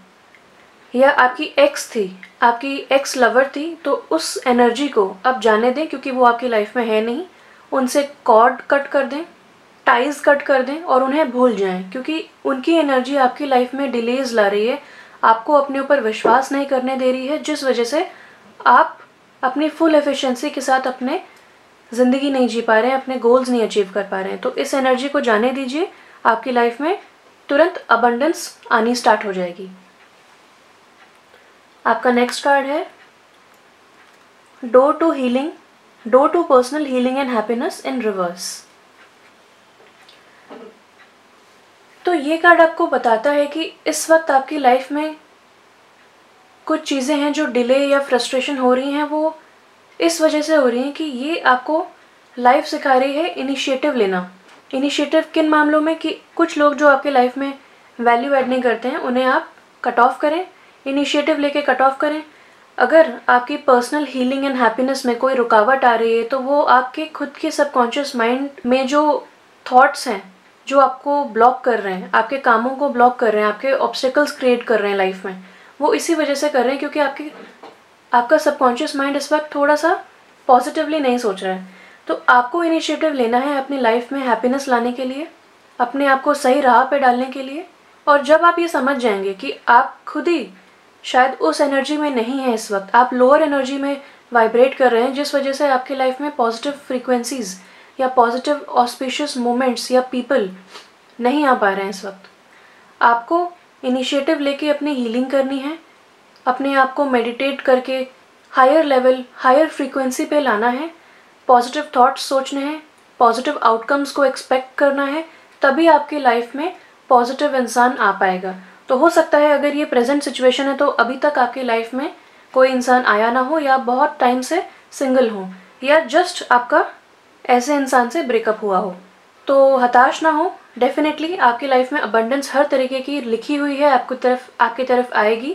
या आपकी एक्स थी, आपकी एक्स लवर थी, तो उस एनर्जी को अब जाने दें, क्योंकि वो आपकी लाइफ में है नहीं। उनसे कॉर्ड कट कर दें, टाइज कट कर दें और उन्हें भूल जाएं, क्योंकि उनकी एनर्जी आपकी लाइफ में डिलेज ला रही है, आपको अपने ऊपर विश्वास नहीं करने दे रही है, जिस वजह से आप अपनी फुल एफिशिएंसी के साथ अपने ज़िंदगी नहीं जी पा रहे हैं, अपने गोल्स नहीं अचीव कर पा रहे हैं। तो इस एनर्जी को जाने दीजिए, आपकी लाइफ में तुरंत अबंडेंस आनी स्टार्ट हो जाएगी। आपका नेक्स्ट कार्ड है door to healing, door to personal healing and happiness in reverse. तो ये कार्ड आपको बताता है कि इस वक्त आपकी लाइफ में कुछ चीज़ें हैं जो डिले या फ्रस्ट्रेशन हो रही हैं, वो इस वजह से हो रही हैं कि ये आपको लाइफ सिखा रही है इनिशिएटिव लेना। इनिशिएटिव किन मामलों में कि कुछ लोग जो आपके लाइफ में वैल्यू ऐड नहीं करते हैं उन्हें आप कट ऑफ करें, इनिशिएटिव लेके कट ऑफ करें। अगर आपकी पर्सनल हीलिंग एंड हैप्पीनेस में कोई रुकावट आ रही है तो वो आपके खुद के सबकॉन्शियस माइंड में जो थॉट्स हैं जो आपको ब्लॉक कर रहे हैं, आपके कामों को ब्लॉक कर रहे हैं, आपके ऑब्स्टिकल्स क्रिएट कर रहे हैं लाइफ में, वो इसी वजह से कर रहे हैं क्योंकि आपका सबकॉन्शियस माइंड इस वक्त थोड़ा सा पॉजिटिवली नहीं सोच रहा है। तो आपको इनिशिएटिव लेना है अपनी लाइफ में हैप्पीनेस लाने के लिए, अपने आप को सही राह पे डालने के लिए। और जब आप ये समझ जाएंगे कि आप खुद ही शायद उस एनर्जी में नहीं है, इस वक्त आप लोअर एनर्जी में वाइब्रेट कर रहे हैं, जिस वजह से आपकी लाइफ में पॉजिटिव फ्रीक्वेंसीज या पॉजिटिव ऑस्पिशियस मोमेंट्स या पीपल नहीं आ पा रहे हैं, इस वक्त आपको इनिशिएटिव लेके अपनी हीलिंग करनी है, अपने आप को मेडिटेट करके हायर लेवल, हायर फ्रीक्वेंसी पे लाना है, पॉजिटिव थॉट्स सोचने हैं, पॉजिटिव आउटकम्स को एक्सपेक्ट करना है, तभी आपकी लाइफ में पॉजिटिव इंसान आ पाएगा। तो हो सकता है अगर ये प्रेजेंट सिचुएशन है तो अभी तक आपकी लाइफ में कोई इंसान आया ना हो, या बहुत टाइम से सिंगल हो, या जस्ट आपका ऐसे इंसान से ब्रेकअप हुआ हो। तो हताश ना हो, डेफिनेटली आपकी लाइफ में अबंडेंस हर तरीके की लिखी हुई है, आपकी तरफ आएगी।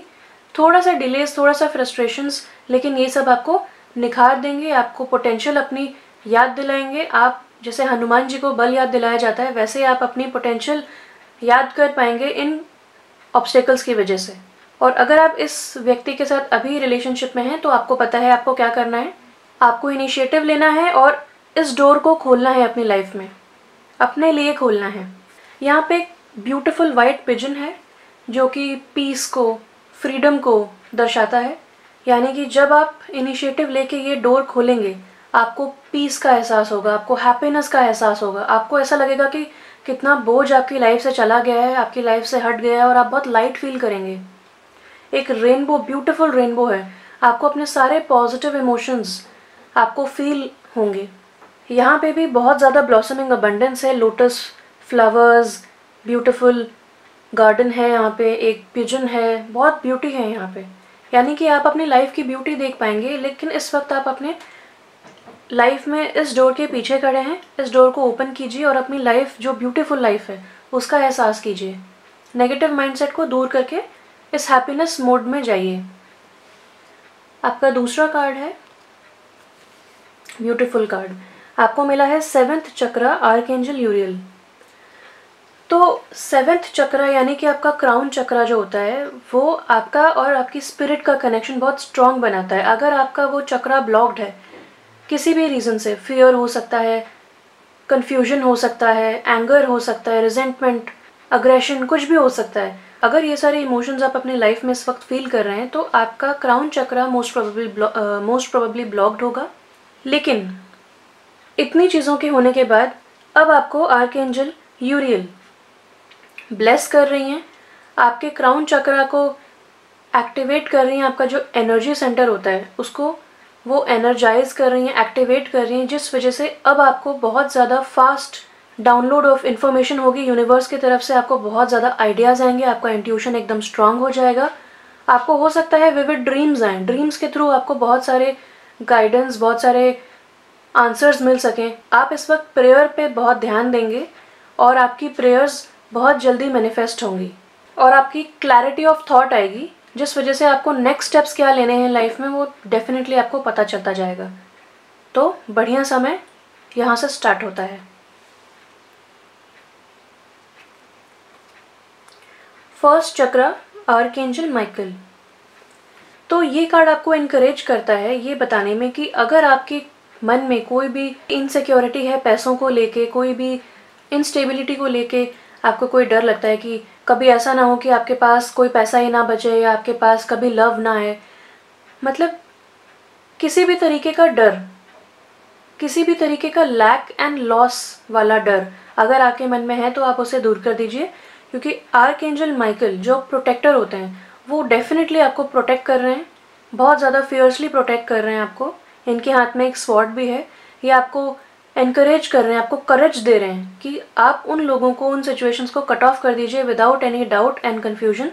थोड़ा सा डिलेज, थोड़ा सा फ्रस्ट्रेशंस, लेकिन ये सब आपको निखार देंगे, आपको पोटेंशियल अपनी याद दिलाएंगे। आप जैसे हनुमान जी को बल याद दिलाया जाता है, वैसे ही आप अपनी पोटेंशियल याद कर पाएंगे इन ऑब्स्टेकल्स की वजह से। और अगर आप इस व्यक्ति के साथ अभी रिलेशनशिप में हैं तो आपको पता है आपको क्या करना है, आपको इनिशिएटिव लेना है और इस डोर को खोलना है अपनी लाइफ में, अपने लिए खोलना है। यहाँ पे एक ब्यूटीफुल वाइट पिजन है जो कि पीस को, फ्रीडम को दर्शाता है। यानी कि जब आप इनिशिएटिव लेके ये डोर खोलेंगे, आपको पीस का एहसास होगा, आपको हैप्पीनेस का एहसास होगा, आपको ऐसा लगेगा कि कितना बोझ आपकी लाइफ से चला गया है, आपकी लाइफ से हट गया है, और आप बहुत लाइट फील करेंगे। एक रेनबो, ब्यूटीफुल रेनबो है, आपको अपने सारे पॉजिटिव इमोशंस आपको फील होंगे। यहाँ पे भी बहुत ज़्यादा ब्लॉसमिंग अबंडेंस है, लोटस फ्लावर्स, ब्यूटीफुल गार्डन है, यहाँ पे एक पिजन है, बहुत ब्यूटी है यहाँ पे। यानी कि आप अपनी लाइफ की ब्यूटी देख पाएंगे। लेकिन इस वक्त आप अपने लाइफ में इस डोर के पीछे खड़े हैं, इस डोर को ओपन कीजिए और अपनी लाइफ, जो ब्यूटीफुल लाइफ है, उसका एहसास कीजिए। नेगेटिव माइंडसेट को दूर करके इस हैप्पीनेस मोड में जाइए। आपका दूसरा कार्ड है ब्यूटीफुल कार्ड, आपको मिला है 7th चक्र, आर्कएंजल यूरियल। तो 7th चक्र यानी कि आपका क्राउन चक्र जो होता है, वो आपका और आपकी स्पिरिट का कनेक्शन बहुत स्ट्रॉन्ग बनाता है। अगर आपका वो चक्र ब्लॉक्ड है किसी भी रीज़न से, फियर हो सकता है, कन्फ्यूजन हो सकता है, एंगर हो सकता है, रिजेंटमेंट, अग्रेशन, कुछ भी हो सकता है, अगर ये सारे इमोशंस आप अपनी लाइफ में इस वक्त फील कर रहे हैं तो आपका क्राउन चक्रा मोस्ट प्रोबेबली ब्लॉक्ड होगा। लेकिन इतनी चीज़ों के होने के बाद अब आपको आर्कएंजल यूरियल ब्लेस कर रही हैं, आपके क्राउन चक्रा को एक्टिवेट कर रही हैं, आपका जो एनर्जी सेंटर होता है उसको वो एनर्जाइज कर रही हैं, एक्टिवेट कर रही हैं, जिस वजह से अब आपको बहुत ज़्यादा फास्ट डाउनलोड ऑफ इन्फॉर्मेशन होगी यूनिवर्स की तरफ से। आपको बहुत ज़्यादा आइडियाज़ आएंगे, आपका इंट्यूशन एकदम स्ट्रांग हो जाएगा। आपको हो सकता है विविड ड्रीम्स आएँ, ड्रीम्स के थ्रू आपको बहुत सारे गाइडेंस, बहुत सारे आंसर्स मिल सकें। आप इस वक्त प्रेयर पे बहुत ध्यान देंगे और आपकी प्रेयर्स बहुत जल्दी मैनिफेस्ट होंगी और आपकी क्लैरिटी ऑफ थॉट आएगी, जिस वजह से आपको नेक्स्ट स्टेप्स क्या लेने हैं लाइफ में वो डेफिनेटली आपको पता चलता जाएगा। तो बढ़िया समय यहाँ से स्टार्ट होता है। फर्स्ट चक्रा आर्कएंजल माइकल। तो ये कार्ड आपको इनकरेज करता है ये बताने में कि अगर आपके मन में कोई भी इनसिक्योरिटी है, पैसों को लेके, कोई भी इंस्टेबिलिटी को लेके आपको कोई डर लगता है कि कभी ऐसा ना हो कि आपके पास कोई पैसा ही ना बचे या आपके पास कभी लव ना आए, मतलब किसी भी तरीके का डर, किसी भी तरीके का लैक एंड लॉस वाला डर अगर आपके मन में है तो आप उसे दूर कर दीजिए, क्योंकि आर्कएंजल माइकल जो प्रोटेक्टर होते हैं वो डेफिनेटली आपको प्रोटेक्ट कर रहे हैं, बहुत ज़्यादा फियर्सली प्रोटेक्ट कर रहे हैं आपको। इनके हाथ में एक स्वॉर्ड भी है, ये आपको एनकरेज कर रहे हैं, आपको करेज दे रहे हैं कि आप उन लोगों को, उन सिचुएशंस को कट ऑफ कर दीजिए without any doubt and confusion.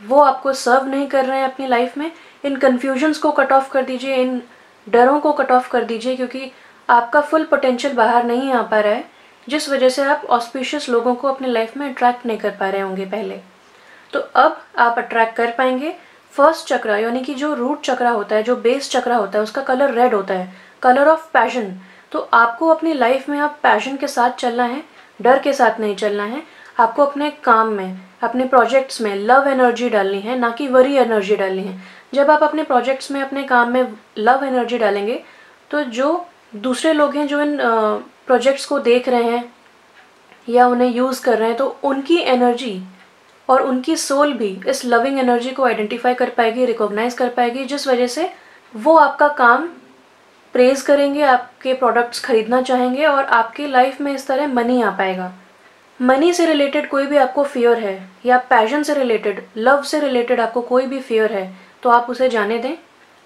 वो आपको सर्व नहीं कर रहे हैं अपनी लाइफ में। इन कन्फ्यूजन्स को कट ऑफ कर दीजिए, इन डरों को कट ऑफ कर दीजिए, क्योंकि आपका फुल पोटेंशियल बाहर नहीं आ पा रहा है, जिस वजह से आप ऑस्पिशियस लोगों को अपने लाइफ में अट्रैक्ट नहीं कर पा रहे होंगे पहले। तो अब आप अट्रैक्ट कर पाएंगे। फर्स्ट चक्रा यानी कि जो रूट चक्रा होता है, जो बेस चक्रा होता है, उसका कलर रेड होता है, कलर ऑफ पैशन। तो आपको अपनी लाइफ में आप पैशन के साथ चलना है, डर के साथ नहीं चलना है। आपको अपने काम में, अपने प्रोजेक्ट्स में लव एनर्जी डालनी है, ना कि वरी एनर्जी डालनी है। जब आप अपने प्रोजेक्ट्स में, अपने काम में लव एनर्जी डालेंगे तो जो दूसरे लोग हैं जो इन प्रोजेक्ट्स को देख रहे हैं या उन्हें यूज़ कर रहे हैं, तो उनकी एनर्जी और उनकी सोल भी इस लविंग एनर्जी को आइडेंटिफाई कर पाएगी, रिकॉग्नाइज कर पाएगी, जिस वजह से वो आपका काम प्रेज करेंगे, आपके प्रोडक्ट्स खरीदना चाहेंगे और आपकी लाइफ में इस तरह मनी आ पाएगा। मनी से रिलेटेड कोई भी आपको फियर है या पैशन से रिलेटेड, लव से रिलेटेड आपको कोई भी फियर है तो आप उसे जाने दें,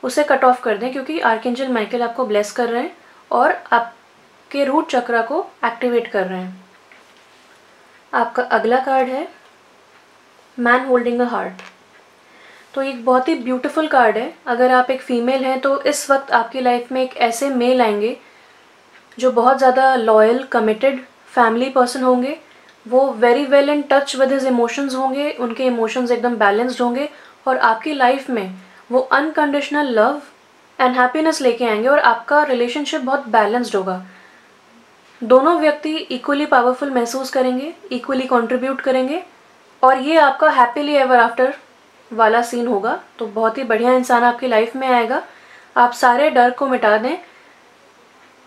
उसे कट ऑफ कर दें, क्योंकि आर्कएंजल माइकल आपको ब्लेस कर रहे हैं और आपके रूट चक्रा को एक्टिवेट कर रहे हैं। आपका अगला कार्ड है मैन होल्डिंग अ हार्ट। तो एक बहुत ही ब्यूटीफुल कार्ड है। अगर आप एक फीमेल हैं तो इस वक्त आपकी लाइफ में एक ऐसे मेल आएंगे जो बहुत ज़्यादा लॉयल, कमिटेड फैमिली पर्सन होंगे। वो very well in touch with his emotions होंगे, उनके इमोशंस एकदम बैलेंस्ड होंगे और आपकी लाइफ में वो अनकंडीशनल लव एंड हैप्पीनेस लेके आएंगे और आपका रिलेशनशिप बहुत बैलेंस्ड होगा। दोनों व्यक्ति इक्वली पावरफुल महसूस करेंगे, इक्वली कंट्रीब्यूट करेंगे और ये आपका हैप्पीली एवर आफ्टर वाला सीन होगा। तो बहुत ही बढ़िया इंसान आपकी लाइफ में आएगा। आप सारे डर को मिटा दें।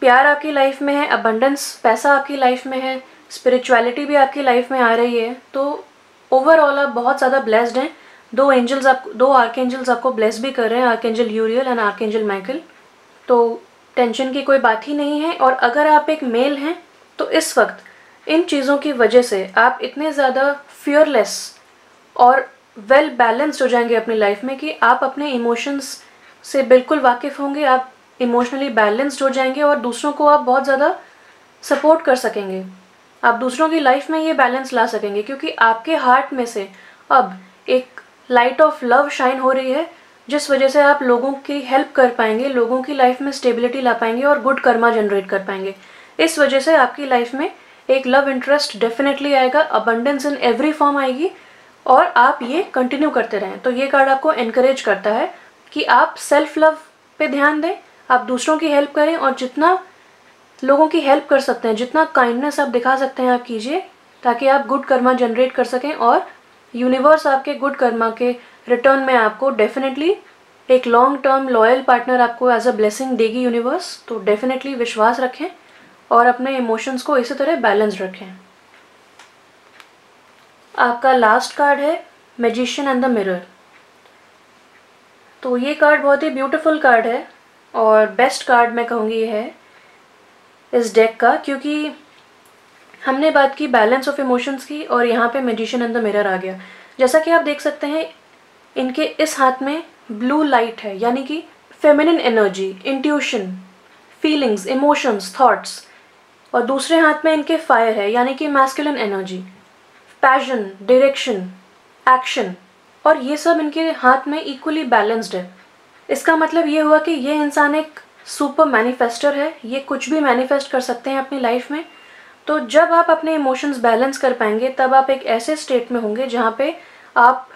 प्यार आपकी लाइफ में है, अबंडेंस, पैसा आपकी लाइफ में है, स्पिरिचुअलिटी भी आपकी लाइफ में आ रही है। तो ओवरऑल आप बहुत ज़्यादा ब्लेस्ड हैं। दो आर्कएंजल्स आपको ब्लेस भी कर रहे हैं, आर्कएंजल यूरियल एंड आर्कएंजल माइकल। तो टेंशन की कोई बात ही नहीं है। और अगर आप एक मेल हैं तो इस वक्त इन चीज़ों की वजह से आप इतने ज़्यादा फियरलेस और वेल बैलेंस्ड हो जाएंगे अपनी लाइफ में कि आप अपने इमोशंस से बिल्कुल वाकिफ़ होंगे, आप इमोशनली बैलेंस्ड हो जाएंगे और दूसरों को आप बहुत ज़्यादा सपोर्ट कर सकेंगे। आप दूसरों की लाइफ में ये बैलेंस ला सकेंगे क्योंकि आपके हार्ट में से अब एक लाइट ऑफ लव शाइन हो रही है, जिस वजह से आप लोगों की हेल्प कर पाएंगे, लोगों की लाइफ में स्टेबिलिटी ला पाएंगे और गुड कर्मा जनरेट कर पाएंगे। इस वजह से आपकी लाइफ में एक लव इंटरेस्ट डेफिनेटली आएगा, अबंडेंस इन एवरी फॉर्म आएगी और आप ये कंटिन्यू करते रहें। तो ये कार्ड आपको एनकरेज करता है कि आप सेल्फ लव पे ध्यान दें, आप दूसरों की हेल्प करें और जितना लोगों की हेल्प कर सकते हैं, जितना काइंडनेस आप दिखा सकते हैं आप कीजिए, ताकि आप गुड कर्मा जनरेट कर सकें और यूनिवर्स आपके गुड कर्मा के रिटर्न में आपको डेफिनेटली एक लॉन्ग टर्म लॉयल पार्टनर आपको एज अ ब्लेसिंग देगी यूनिवर्स। तो डेफिनेटली विश्वास रखें और अपने इमोशंस को इसी तरह बैलेंस रखें। आपका लास्ट कार्ड है मैजिशियन एंड द मिरर। तो ये कार्ड बहुत ही ब्यूटीफुल कार्ड है और बेस्ट कार्ड मैं कहूँगी ये है इस डेक का, क्योंकि हमने बात की बैलेंस ऑफ इमोशंस की और यहाँ पे मैजिशियन एंड द मिरर आ गया। जैसा कि आप देख सकते हैं इनके इस हाथ में ब्लू लाइट है, यानी कि feminine energy, intuition, feelings, emotions, thoughts, और दूसरे हाथ में इनके फायर है, यानी कि masculine energy, passion, direction, action, और ये सब इनके हाथ में इक्वली बैलेंस्ड है। इसका मतलब ये हुआ कि ये इंसान एक सुपर मैनिफेस्टर है, ये कुछ भी मैनिफेस्ट कर सकते हैं अपनी लाइफ में। तो जब आप अपने इमोशंस बैलेंस कर पाएंगे तब आप एक ऐसे स्टेट में होंगे जहाँ पे आप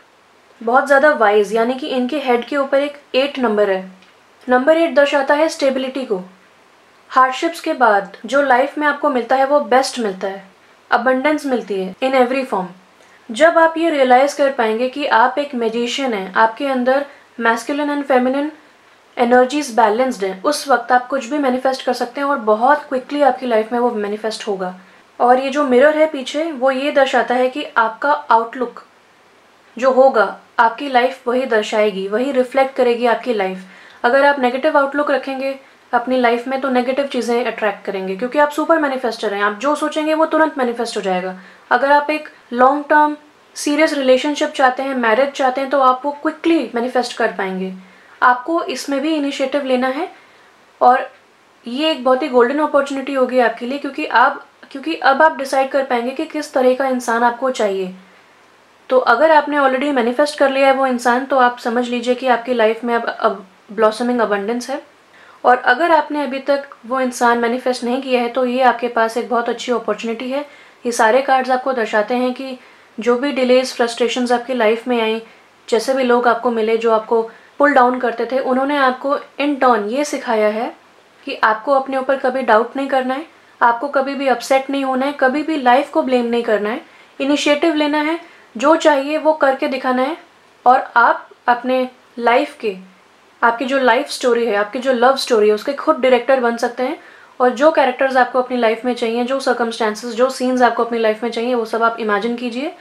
बहुत ज़्यादा वाइज, यानी कि इनके हेड के ऊपर एक 8 नंबर है। नंबर 8 दर्शाता है स्टेबिलिटी को। हार्डशिप्स के बाद जो लाइफ में आपको मिलता है वो बेस्ट मिलता है, अबंडेंस मिलती है इन एवरी फॉर्म। जब आप ये रियलाइज़ कर पाएंगे कि आप एक मैजिशियन हैं, आपके अंदर masculine and feminine energies balanced हैं, उस वक्त आप कुछ भी मैनिफेस्ट कर सकते हैं और बहुत क्विकली आपकी लाइफ में वो मैनिफेस्ट होगा। और ये जो मिरर है पीछे वो ये दर्शाता है कि आपका आउटलुक जो होगा आपकी लाइफ वही दर्शाएगी, वही रिफ्लेक्ट करेगी आपकी लाइफ। अगर आप नेगेटिव आउटलुक रखेंगे अपनी लाइफ में तो नेगेटिव चीज़ें अट्रैक्ट करेंगे, क्योंकि आप सुपर मैनिफेस्टर हैं, आप जो सोचेंगे वो तुरंत मैनिफेस्ट हो जाएगा। अगर आप एक लॉन्ग टर्म सीरियस रिलेशनशिप चाहते हैं, मैरिज चाहते हैं, तो आप वो क्विकली मैनिफेस्ट कर पाएंगे। आपको इसमें भी इनिशिएटिव लेना है और ये एक बहुत ही गोल्डन अपॉर्चुनिटी होगी आपके लिए, क्योंकि अब आप डिसाइड कर पाएंगे कि किस तरह का इंसान आपको चाहिए। तो अगर आपने ऑलरेडी मैनिफेस्ट कर लिया है वो इंसान, तो आप समझ लीजिए कि आपकी लाइफ में अब ब्लॉसमिंग अबंडेंस है। और अगर आपने अभी तक वो इंसान मैनिफेस्ट नहीं किया है तो ये आपके पास एक बहुत अच्छी अपॉर्चुनिटी है। ये सारे कार्ड्स आपको दर्शाते हैं कि जो भी डिलेज, फ्रस्ट्रेशंस आपकी लाइफ में आई, जैसे भी लोग आपको मिले जो आपको पुल डाउन करते थे, उन्होंने आपको इन टर्न ये सिखाया है कि आपको अपने ऊपर कभी डाउट नहीं करना है, आपको कभी भी अपसेट नहीं होना है, कभी भी लाइफ को ब्लेम नहीं करना है, इनिशिएटिव लेना है, जो चाहिए वो करके दिखाना है। और आप अपने लाइफ के, आपकी जो लाइफ स्टोरी है, आपकी जो लव स्टोरी है, उसके खुद डायरेक्टर बन सकते हैं। और जो कैरेक्टर्स आपको अपनी लाइफ में चाहिए, जो सर्कमस्टेंसेस, जो सीन्स आपको अपनी लाइफ में चाहिए, वो सब आप इमेजिन कीजिए,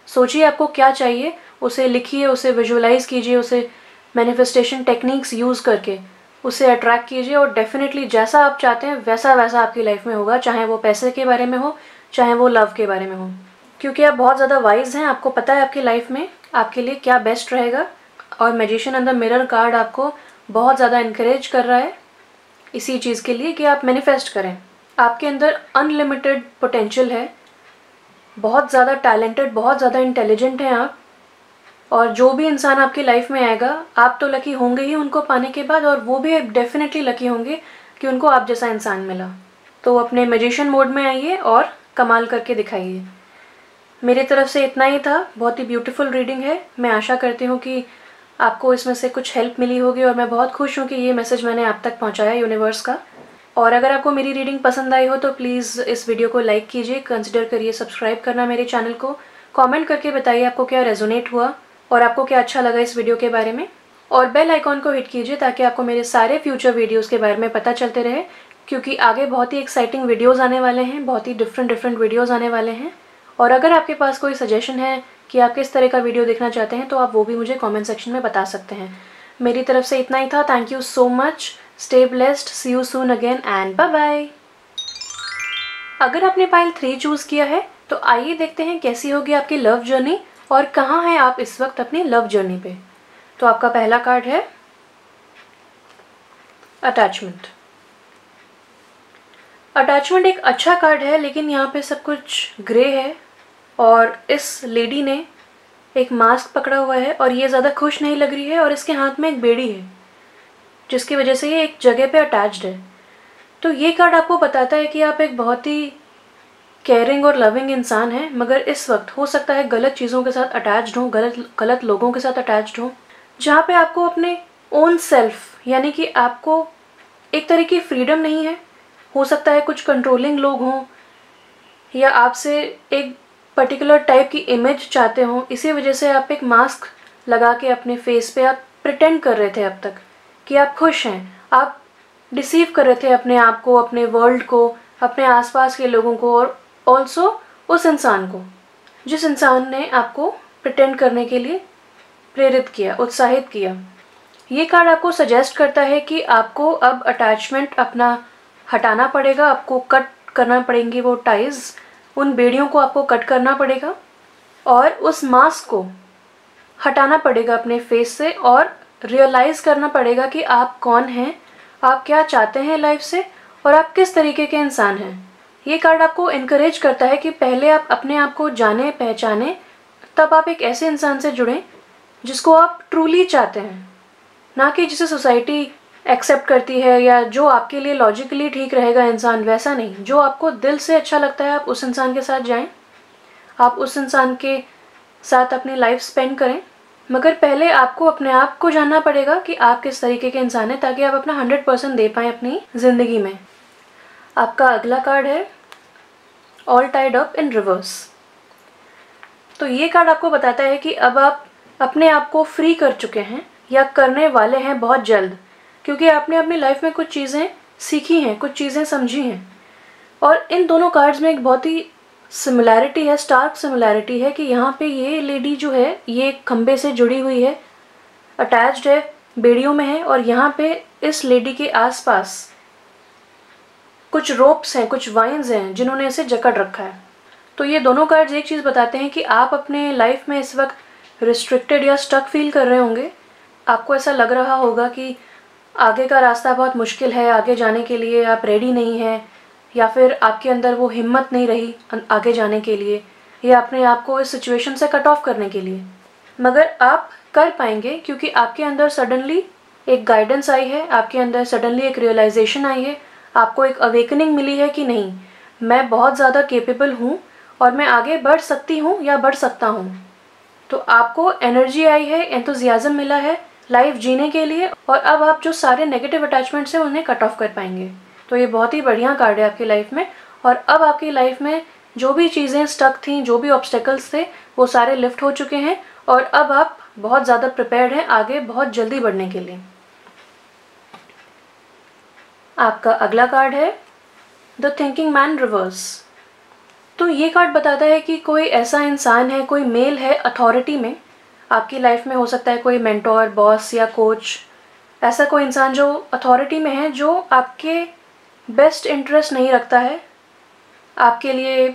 सोचिए आपको क्या चाहिए, उसे लिखिए, उसे विजुअलाइज कीजिए, उसे मैनिफेस्टेशन टेक्निक्स यूज़ करके उसे अट्रैक्ट कीजिए और डेफिनेटली जैसा आप चाहते हैं वैसा वैसा आपकी लाइफ में होगा, चाहे वो पैसे के बारे में हो, चाहे वो लव के बारे में हो। क्योंकि आप बहुत ज़्यादा वाइज हैं, आपको पता है आपकी लाइफ में आपके लिए क्या बेस्ट रहेगा। और magician and the mirror card आपको बहुत ज़्यादा इनकरेज कर रहा है इसी चीज़ के लिए कि आप मैनिफेस्ट करें। आपके अंदर अनलिमिटेड पोटेंशियल है, बहुत ज़्यादा टैलेंटेड, बहुत ज़्यादा इंटेलिजेंट हैं आप। और जो भी इंसान आपकी लाइफ में आएगा आप तो लकी होंगे ही उनको पाने के बाद, और वो भी डेफिनेटली लकी होंगे कि उनको आप जैसा इंसान मिला। तो अपने मैजिशियन मोड में आइए और कमाल करके दिखाइए। मेरी तरफ से इतना ही था। बहुत ही ब्यूटीफुल रीडिंग है। मैं आशा करती हूँ कि आपको इसमें से कुछ हेल्प मिली होगी और मैं बहुत खुश हूँ कि ये मैसेज मैंने आप तक पहुँचाया यूनिवर्स का। और अगर आपको मेरी रीडिंग पसंद आई हो तो प्लीज़ इस वीडियो को लाइक कीजिए, कंसिडर करिए सब्सक्राइब करना मेरे चैनल को। कमेंट करके बताइए आपको क्या रेजोनेट हुआ और आपको क्या अच्छा लगा इस वीडियो के बारे में। और बेल आइकॉन को हिट कीजिए ताकि आपको मेरे सारे फ्यूचर वीडियोज़ के बारे में पता चलते रहे, क्योंकि आगे बहुत ही एक्साइटिंग वीडियोज़ आने वाले हैं, बहुत ही डिफरेंट वीडियोज़ आने वाले हैं। और अगर आपके पास कोई सजेशन है कि आप किस तरह का वीडियो देखना चाहते हैं तो आप वो भी मुझे कमेंट सेक्शन में बता सकते हैं। मेरी तरफ से इतना ही था। Thank you so much. Stay blessed. See you soon again and bye bye. अगर आपने पाइल 3 चूज़ किया है तो आइए देखते हैं कैसी होगी आपकी लव जर्नी और कहाँ हैं आप इस वक्त अपनी लव जर्नी पे। तो आपका पहला कार्ड है अटैचमेंट। अटैचमेंट एक अच्छा कार्ड है, लेकिन यहाँ पे सब कुछ ग्रे है और इस लेडी ने एक मास्क पकड़ा हुआ है और ये ज़्यादा खुश नहीं लग रही है और इसके हाथ में एक बेड़ी है जिसकी वजह से ये एक जगह पे अटैच्ड है। तो ये कार्ड आपको बताता है कि आप एक बहुत ही केयरिंग और लविंग इंसान हैं, मगर इस वक्त हो सकता है गलत चीज़ों के साथ अटैच्ड हों, गलत लोगों के साथ अटैच्ड हों, जहाँ पे आपको अपने ओन सेल्फ यानी कि आपको एक तरह की फ्रीडम नहीं है। हो सकता है कुछ कंट्रोलिंग लोग हों या आपसे एक पर्टिकुलर टाइप की इमेज चाहते हों, इसी वजह से आप एक मास्क लगा के अपने फेस पे आप प्रिटेंड कर रहे थे अब तक कि आप खुश हैं। आप डिसीव कर रहे थे अपने आप को, अपने वर्ल्ड को, अपने आसपास के लोगों को और ऑल्सो उस इंसान को जिस इंसान ने आपको प्रिटेंड करने के लिए प्रेरित किया, उत्साहित किया। ये कार्ड आपको सजेस्ट करता है कि आपको अब अटैचमेंट अपना हटाना पड़ेगा, आपको कट करना पड़ेंगी वो टाइज, उन बेड़ियों को आपको कट करना पड़ेगा और उस मास्क को हटाना पड़ेगा अपने फेस से और रियलाइज़ करना पड़ेगा कि आप कौन हैं, आप क्या चाहते हैं लाइफ से और आप किस तरीके के इंसान हैं। ये कार्ड आपको इनकरेज करता है कि पहले आप अपने आप को जाने पहचाने, तब आप एक ऐसे इंसान से जुड़ें जिसको आप ट्रूली चाहते हैं, ना कि जिसे सोसाइटी एक्सेप्ट करती है या जो आपके लिए लॉजिकली ठीक रहेगा इंसान, वैसा नहीं। जो आपको दिल से अच्छा लगता है आप उस इंसान के साथ जाएं, आप उस इंसान के साथ अपनी लाइफ स्पेंड करें, मगर पहले आपको अपने आप को जानना पड़ेगा कि आप किस तरीके के इंसान हैं, ताकि आप अपना 100% दे पाएँ अपनी ज़िंदगी में। आपका अगला कार्ड है all tied up in reverse. तो ये कार्ड आपको बताता है कि अब आप अपने आप को फ्री कर चुके हैं या करने वाले हैं बहुत जल्द, क्योंकि आपने अपनी लाइफ में कुछ चीज़ें सीखी हैं, कुछ चीज़ें समझी हैं। और इन दोनों कार्ड्स में एक बहुत ही सिमिलैरिटी है, स्टार्क सिमिलैरिटी है कि यहाँ पे ये लेडी जो है ये खंबे से जुड़ी हुई है, अटैच्ड है, बेड़ियों में है, और यहाँ पे इस लेडी के आसपास कुछ रोप्स हैं, कुछ वाइन्स हैं जिन्होंने इसे जकड़ रखा है। तो ये दोनों कार्ड्स एक चीज़ बताते हैं कि आप अपने लाइफ में इस वक्त रिस्ट्रिक्टेड या स्टक फील कर रहे होंगे। आपको ऐसा लग रहा होगा कि आगे का रास्ता बहुत मुश्किल है, आगे जाने के लिए आप रेडी नहीं हैं, या फिर आपके अंदर वो हिम्मत नहीं रही आगे जाने के लिए या अपने आप को इस सिचुएशन से कट ऑफ करने के लिए। मगर आप कर पाएंगे, क्योंकि आपके अंदर सडनली एक गाइडेंस आई है, आपके अंदर सडनली एक रियलाइजेशन आई है, आपको एक अवेकनिंग मिली है कि नहीं, मैं बहुत ज़्यादा केपेबल हूँ और मैं आगे बढ़ सकती हूँ या बढ़ सकता हूँ। तो आपको एनर्जी आई है, एंथुजियाज्म मिला है लाइफ जीने के लिए, और अब आप जो सारे नेगेटिव अटैचमेंट्स हैं उन्हें कट ऑफ कर पाएंगे। तो ये बहुत ही बढ़िया कार्ड है आपकी लाइफ में। और अब आपकी लाइफ में जो भी चीज़ें स्टक थीं, जो भी ऑब्स्टेकल्स थे, वो सारे लिफ्ट हो चुके हैं और अब आप बहुत ज़्यादा प्रिपेयर्ड हैं आगे बहुत जल्दी बढ़ने के लिए। आपका अगला कार्ड है द थिंकिंग मैन रिवर्स। तो ये कार्ड बताता है कि कोई ऐसा इंसान है, कोई मेल है अथॉरिटी में आपकी लाइफ में, हो सकता है कोई मेंटोर, बॉस या कोच, ऐसा कोई इंसान जो अथॉरिटी में है, जो आपके बेस्ट इंटरेस्ट नहीं रखता है, आपके लिए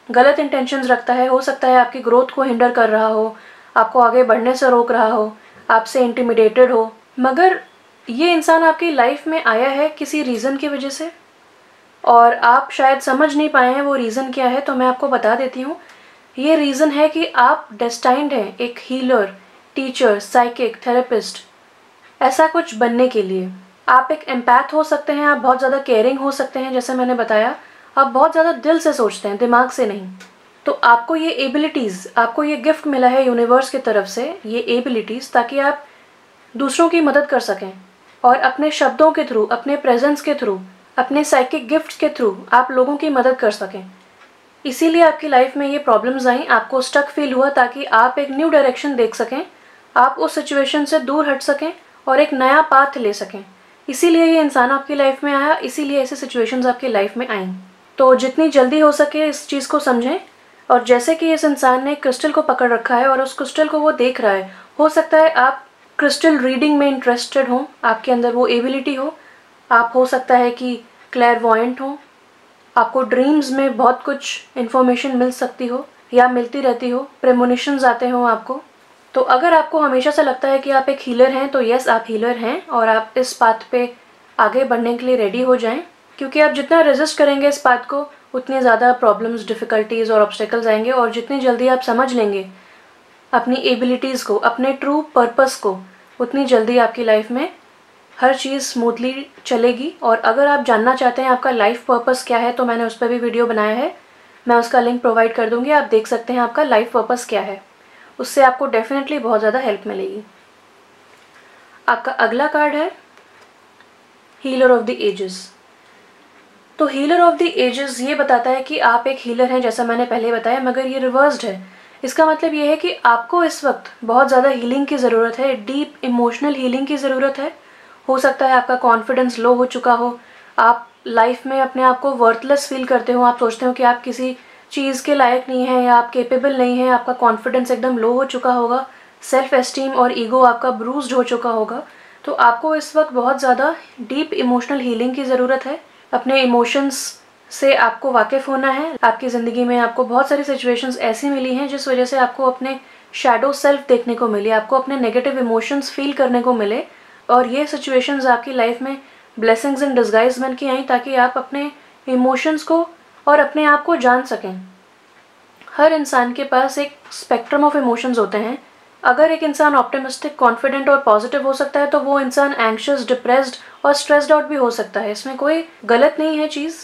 गलत इंटेंशंस रखता है। हो सकता है आपकी ग्रोथ को हिंडर कर रहा हो, आपको आगे बढ़ने से रोक रहा हो, आपसे इंटिमिडेटेड हो। मगर ये इंसान आपकी लाइफ में आया है किसी रीज़न की वजह से और आप शायद समझ नहीं पाए हैं वो रीज़न क्या है। तो मैं आपको बता देती हूँ। ये रीज़न है कि आप डेस्टाइंड हैं एक हीलर, टीचर, साइकिक, थेरेपिस्ट, ऐसा कुछ बनने के लिए। आप एक एम्पैथ हो सकते हैं, आप बहुत ज़्यादा केयरिंग हो सकते हैं, जैसे मैंने बताया, आप बहुत ज़्यादा दिल से सोचते हैं, दिमाग से नहीं। तो आपको ये एबिलिटीज़, आपको ये गिफ्ट मिला है यूनिवर्स की तरफ से, ये एबिलिटीज़, ताकि आप दूसरों की मदद कर सकें और अपने शब्दों के थ्रू, अपने प्रेजेंस के थ्रू, अपने साइकिक गिफ्ट्स के थ्रू आप लोगों की मदद कर सकें। इसीलिए आपकी लाइफ में ये प्रॉब्लम्स आई, आपको स्टक फील हुआ, ताकि आप एक न्यू डायरेक्शन देख सकें, आप उस सिचुएशन से दूर हट सकें और एक नया पाथ ले सकें। इसीलिए ये इंसान आपकी लाइफ में आया, इसीलिए ऐसे सिचुएशंस आपकी लाइफ में आई। तो जितनी जल्दी हो सके इस चीज़ को समझें। और जैसे कि इस इंसान ने क्रिस्टल को पकड़ रखा है और उस क्रिस्टल को वो देख रहा है, हो सकता है आप क्रिस्टल रीडिंग में इंटरेस्टेड हो, आपके अंदर वो एबिलिटी हो। आप हो सकता है कि क्लैरवॉयंट हो, आपको ड्रीम्स में बहुत कुछ इन्फॉर्मेशन मिल सकती हो या मिलती रहती हो, प्रेमोनिशंस आते हो आपको। तो अगर आपको हमेशा से लगता है कि आप एक हीलर हैं, तो यस, आप हीलर हैं और आप इस पाथ पे आगे बढ़ने के लिए रेडी हो जाएं, क्योंकि आप जितना रेजिस्ट करेंगे इस पाथ को, उतनी ज़्यादा प्रॉब्लम्स, डिफ़िकल्टीज़ और ऑब्स्टेकल्स आएंगे। और जितनी जल्दी आप समझ लेंगे अपनी एबिलिटीज़ को, अपने ट्रू पर्पस को, उतनी जल्दी आपकी लाइफ में हर चीज़ स्मूथली चलेगी। और अगर आप जानना चाहते हैं आपका लाइफ पर्पस क्या है, तो मैंने उस पर भी वीडियो बनाया है, मैं उसका लिंक प्रोवाइड कर दूँगी, आप देख सकते हैं आपका लाइफ पर्पस क्या है। उससे आपको डेफिनेटली बहुत ज़्यादा हेल्प मिलेगी। आपका अगला कार्ड है हीलर ऑफ द एजेस। तो हीलर ऑफ द एजेस ये बताता है कि आप एक हीलर हैं, जैसा मैंने पहले बताया, मगर ये रिवर्स्ड है। इसका मतलब ये है कि आपको इस वक्त बहुत ज़्यादा हीलिंग की ज़रूरत है, डीप इमोशनल हीलिंग की ज़रूरत है। हो सकता है आपका कॉन्फिडेंस लो हो चुका हो, आप लाइफ में अपने आप को वर्थलेस फील करते हो, आप सोचते हो कि आप किसी चीज़ के लायक नहीं हैं या आप केपेबल नहीं हैं, आपका कॉन्फिडेंस एकदम लो हो चुका होगा, सेल्फ एस्टीम और ईगो आपका ब्रूस्ड हो चुका होगा, तो आपको इस वक्त बहुत ज़्यादा डीप इमोशनल हीलिंग की ज़रूरत है। अपने इमोशंस से आपको वाकिफ़ होना है। आपकी ज़िंदगी में आपको बहुत सारी सिचुएशंस ऐसी मिली हैं जिस वजह से आपको अपने शैडो सेल्फ देखने को मिले, आपको अपने नेगेटिव इमोशंस फील करने को मिले, और ये सिचुएशंस आपकी लाइफ में ब्लेसिंग्स इन डिस्गाइज बन के आई ताकि आप अपने इमोशंस को और अपने आप को जान सकें। हर इंसान के पास एक स्पेक्ट्रम ऑफ इमोशंस होते हैं। अगर एक इंसान ऑप्टिमिस्टिक, कॉन्फिडेंट और पॉजिटिव हो सकता है तो वो इंसान एंग्शियस, डिप्रेस्ड और स्ट्रेस्ड आउट भी हो सकता है। इसमें कोई गलत नहीं है चीज़,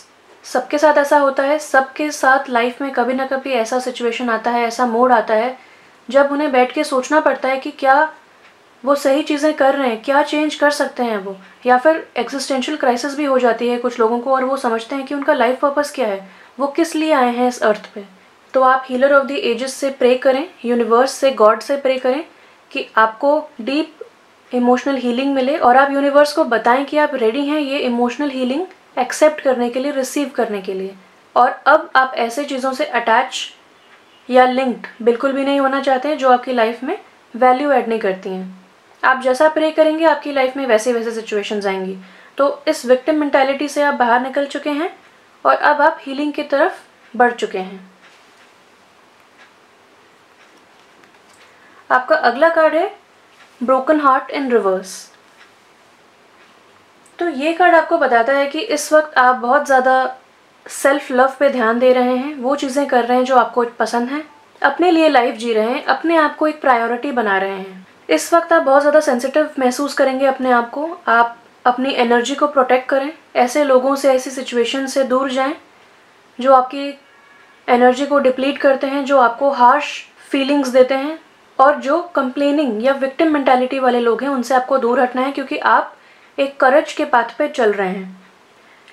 सबके साथ ऐसा होता है। सबके साथ लाइफ में कभी ना कभी ऐसा सिचुएशन आता है, ऐसा मोड आता है जब उन्हें बैठ के सोचना पड़ता है कि क्या वो सही चीज़ें कर रहे हैं, क्या चेंज कर सकते हैं वो, या फिर एग्जिस्टेंशियल क्राइसिस भी हो जाती है कुछ लोगों को और वो समझते हैं कि उनका लाइफ पर्पस क्या है, वो किस लिए आए हैं इस अर्थ पे। तो आप हीलर ऑफ द एजेस से प्रे करें, यूनिवर्स से, गॉड से प्रे करें कि आपको डीप इमोशनल हीलिंग मिले, और आप यूनिवर्स को बताएं कि आप रेडी हैं ये इमोशनल हीलिंग एक्सेप्ट करने के लिए, रिसीव करने के लिए। और अब आप ऐसे चीज़ों से अटैच या लिंक्ड बिल्कुल भी नहीं होना चाहते हैं जो आपकी लाइफ में वैल्यू ऐड नहीं करती हैं। आप जैसा प्रे करेंगे आपकी लाइफ में वैसे वैसे सिचुएशंस आएंगी। तो इस विक्टिम मेंटालिटी से आप बाहर निकल चुके हैं और अब आप हीलिंग की तरफ बढ़ चुके हैं। आपका अगला कार्ड है ब्रोकन हार्ट इन रिवर्स। तो ये कार्ड आपको बताता है कि इस वक्त आप बहुत ज़्यादा सेल्फ लव पे ध्यान दे रहे हैं, वो चीज़ें कर रहे हैं जो आपको पसंद हैं, अपने लिए लाइफ जी रहे हैं, अपने आप को एक प्रायोरिटी बना रहे हैं। इस वक्त आप बहुत ज़्यादा सेंसिटिव महसूस करेंगे अपने आप को। आप अपनी एनर्जी को प्रोटेक्ट करें, ऐसे लोगों से, ऐसी सिचुएशन से दूर जाएं जो आपकी एनर्जी को डिप्लीट करते हैं, जो आपको हार्श फीलिंग्स देते हैं, और जो कंप्लेनिंग या विक्टिम मेंटालिटी वाले लोग हैं उनसे आपको दूर हटना है, क्योंकि आप एक करेज के पाथ पे चल रहे हैं।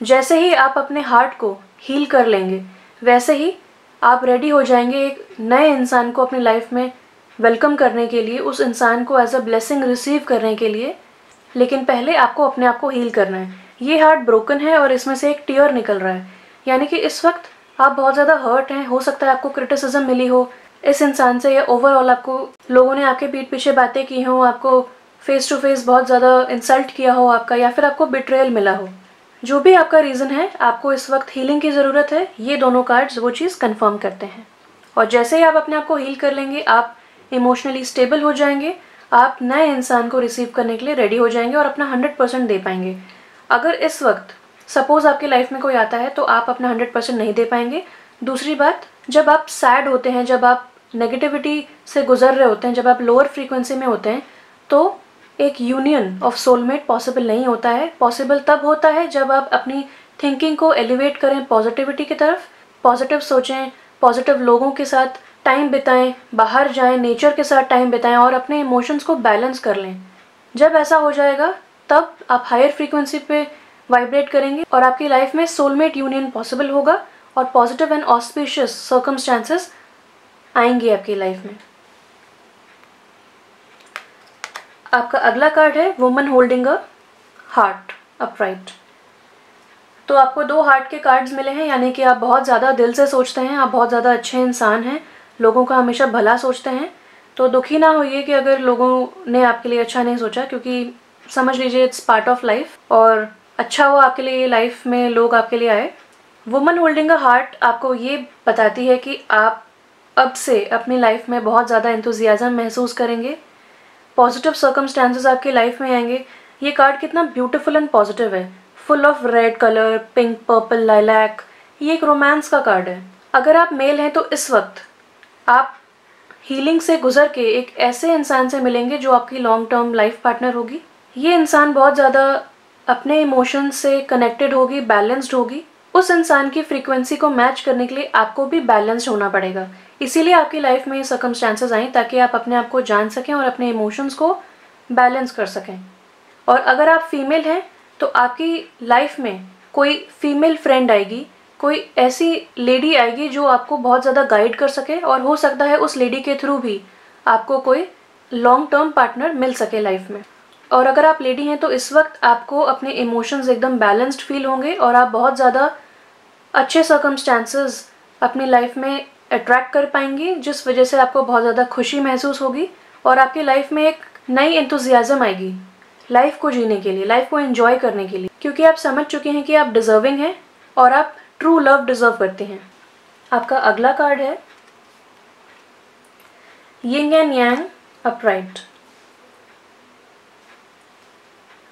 जैसे ही आप अपने हार्ट को हील कर लेंगे वैसे ही आप रेडी हो जाएंगे एक नए इंसान को अपनी लाइफ में वेलकम करने के लिए, उस इंसान को एज अ ब्लेसिंग रिसीव करने के लिए। लेकिन पहले आपको अपने आप को हील करना है। ये हार्ट ब्रोकन है और इसमें से एक टीयर निकल रहा है, यानी कि इस वक्त आप बहुत ज़्यादा हर्ट हैं। हो सकता है आपको क्रिटिसिज्म मिली हो इस इंसान से, या ओवरऑल आपको लोगों ने आपके पीठ पीछे बातें की हों, आपको फेस टू फेस बहुत ज़्यादा इंसल्ट किया हो आपका, या फिर आपको बिट्रेयल मिला हो। जो भी आपका रीज़न है, आपको इस वक्त हीलिंग की ज़रूरत है। ये दोनों कार्ड्स वो चीज़ कंफर्म करते हैं। और जैसे ही आप अपने आप को हील कर लेंगे, आप इमोशनली स्टेबल हो जाएंगे, आप नए इंसान को रिसीव करने के लिए रेडी हो जाएंगे और अपना 100% दे पाएंगे। अगर इस वक्त सपोज़ आपकी लाइफ में कोई आता है तो आप अपना 100% नहीं दे पाएंगे। दूसरी बात, जब आप सैड होते हैं, जब आप नेगेटिविटी से गुजर रहे होते हैं, जब आप लोअर फ्रीक्वेंसी में होते हैं, तो एक यूनियन ऑफ सोलमेट पॉसिबल नहीं होता है। पॉसिबल तब होता है जब आप अपनी थिंकिंग को एलिवेट करें पॉजिटिविटी की तरफ, पॉजिटिव सोचें, पॉजिटिव लोगों के साथ टाइम बिताएं, बाहर जाएं, नेचर के साथ टाइम बिताएं और अपने इमोशंस को बैलेंस कर लें। जब ऐसा हो जाएगा तब आप हायर फ्रीक्वेंसी पे वाइब्रेट करेंगे और आपकी लाइफ में सोलमेट यूनियन पॉसिबल होगा और पॉजिटिव एंड ऑस्पिशियस सर्कमस्टांसेस आएंगे आपकी लाइफ में। आपका अगला कार्ड है woman holding a heart upright. तो आपको 2 हार्ट के कार्ड्स मिले हैं, यानी कि आप बहुत ज़्यादा दिल से सोचते हैं, आप बहुत ज़्यादा अच्छे इंसान हैं, लोगों का हमेशा भला सोचते हैं। तो दुखी ना होइए कि अगर लोगों ने आपके लिए अच्छा नहीं सोचा, क्योंकि समझ लीजिए इट्स पार्ट ऑफ लाइफ, और अच्छा हुआ आपके लिए लाइफ में लोग आपके लिए आए। वुमन होल्डिंग अ हार्ट आपको ये बताती है कि आप अब से अपनी लाइफ में बहुत ज़्यादा एंथुजियाज्म महसूस करेंगे, पॉजिटिव सर्कमस्टांसेस आपकी लाइफ में आएंगे। ये कार्ड कितना ब्यूटीफुल एंड पॉजिटिव है, full of red colour, pink, purple, lilac. ये एक रोमांस का कार्ड है। अगर आप मेल हैं तो इस वक्त आप हीलिंग से गुजर के एक ऐसे इंसान से मिलेंगे जो आपकी लॉन्ग टर्म लाइफ पार्टनर होगी। ये इंसान बहुत ज़्यादा अपने इमोशंस से कनेक्टेड होगी, बैलेंस्ड होगी। उस इंसान की फ्रीक्वेंसी को मैच करने के लिए आपको भी बैलेंस्ड होना पड़ेगा। इसीलिए आपकी लाइफ में ये सर्कमस्टांसेस आई, ताकि आप अपने आप को जान सकें और अपने इमोशंस को बैलेंस कर सकें। और अगर आप फीमेल हैं तो आपकी लाइफ में कोई फीमेल फ्रेंड आएगी, कोई ऐसी लेडी आएगी जो आपको बहुत ज़्यादा गाइड कर सके, और हो सकता है उस लेडी के थ्रू भी आपको कोई लॉन्ग टर्म पार्टनर मिल सके लाइफ में। और अगर आप लेडी हैं तो इस वक्त आपको अपने इमोशंस एकदम बैलेंस्ड फील होंगे और आप बहुत ज़्यादा अच्छे सर्कमस्टांसेस अपनी लाइफ में अट्रैक्ट कर पाएंगी, जिस वजह से आपको बहुत ज़्यादा खुशी महसूस होगी और आपकी लाइफ में एक नई एंथुजियाज़म आएगी लाइफ को जीने के लिए, लाइफ को एंजॉय करने के लिए, क्योंकि आप समझ चुके हैं कि आप डिजर्विंग हैं और आप ट्रू लव डिजर्व करते हैं। आपका अगला कार्ड है यिंग एंड यांग अपराइट।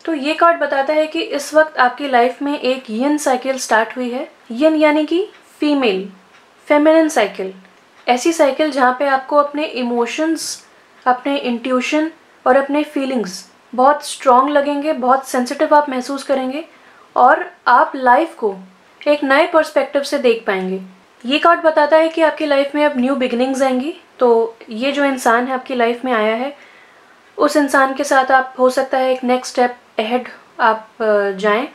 तो ये कार्ड बताता है कि इस वक्त आपकी लाइफ में एक यिन साइकिल स्टार्ट हुई है। यिन यानी कि फीमेल, फेमिनिन साइकिल, ऐसी साइकिल जहाँ पे आपको अपने इमोशंस, अपने इंट्यूशन और अपने फीलिंग्स बहुत स्ट्रॉन्ग लगेंगे, बहुत सेंसिटिव आप महसूस करेंगे और आप लाइफ को एक नए पर्सपेक्टिव से देख पाएंगे। ये कार्ड बताता है कि आपकी लाइफ में अब न्यू बिगिनिंग्स आएंगी। तो ये जो इंसान है आपकी लाइफ में आया है, उस इंसान के साथ आप हो सकता है एक नेक्स्ट स्टेप अहेड आप जाएं।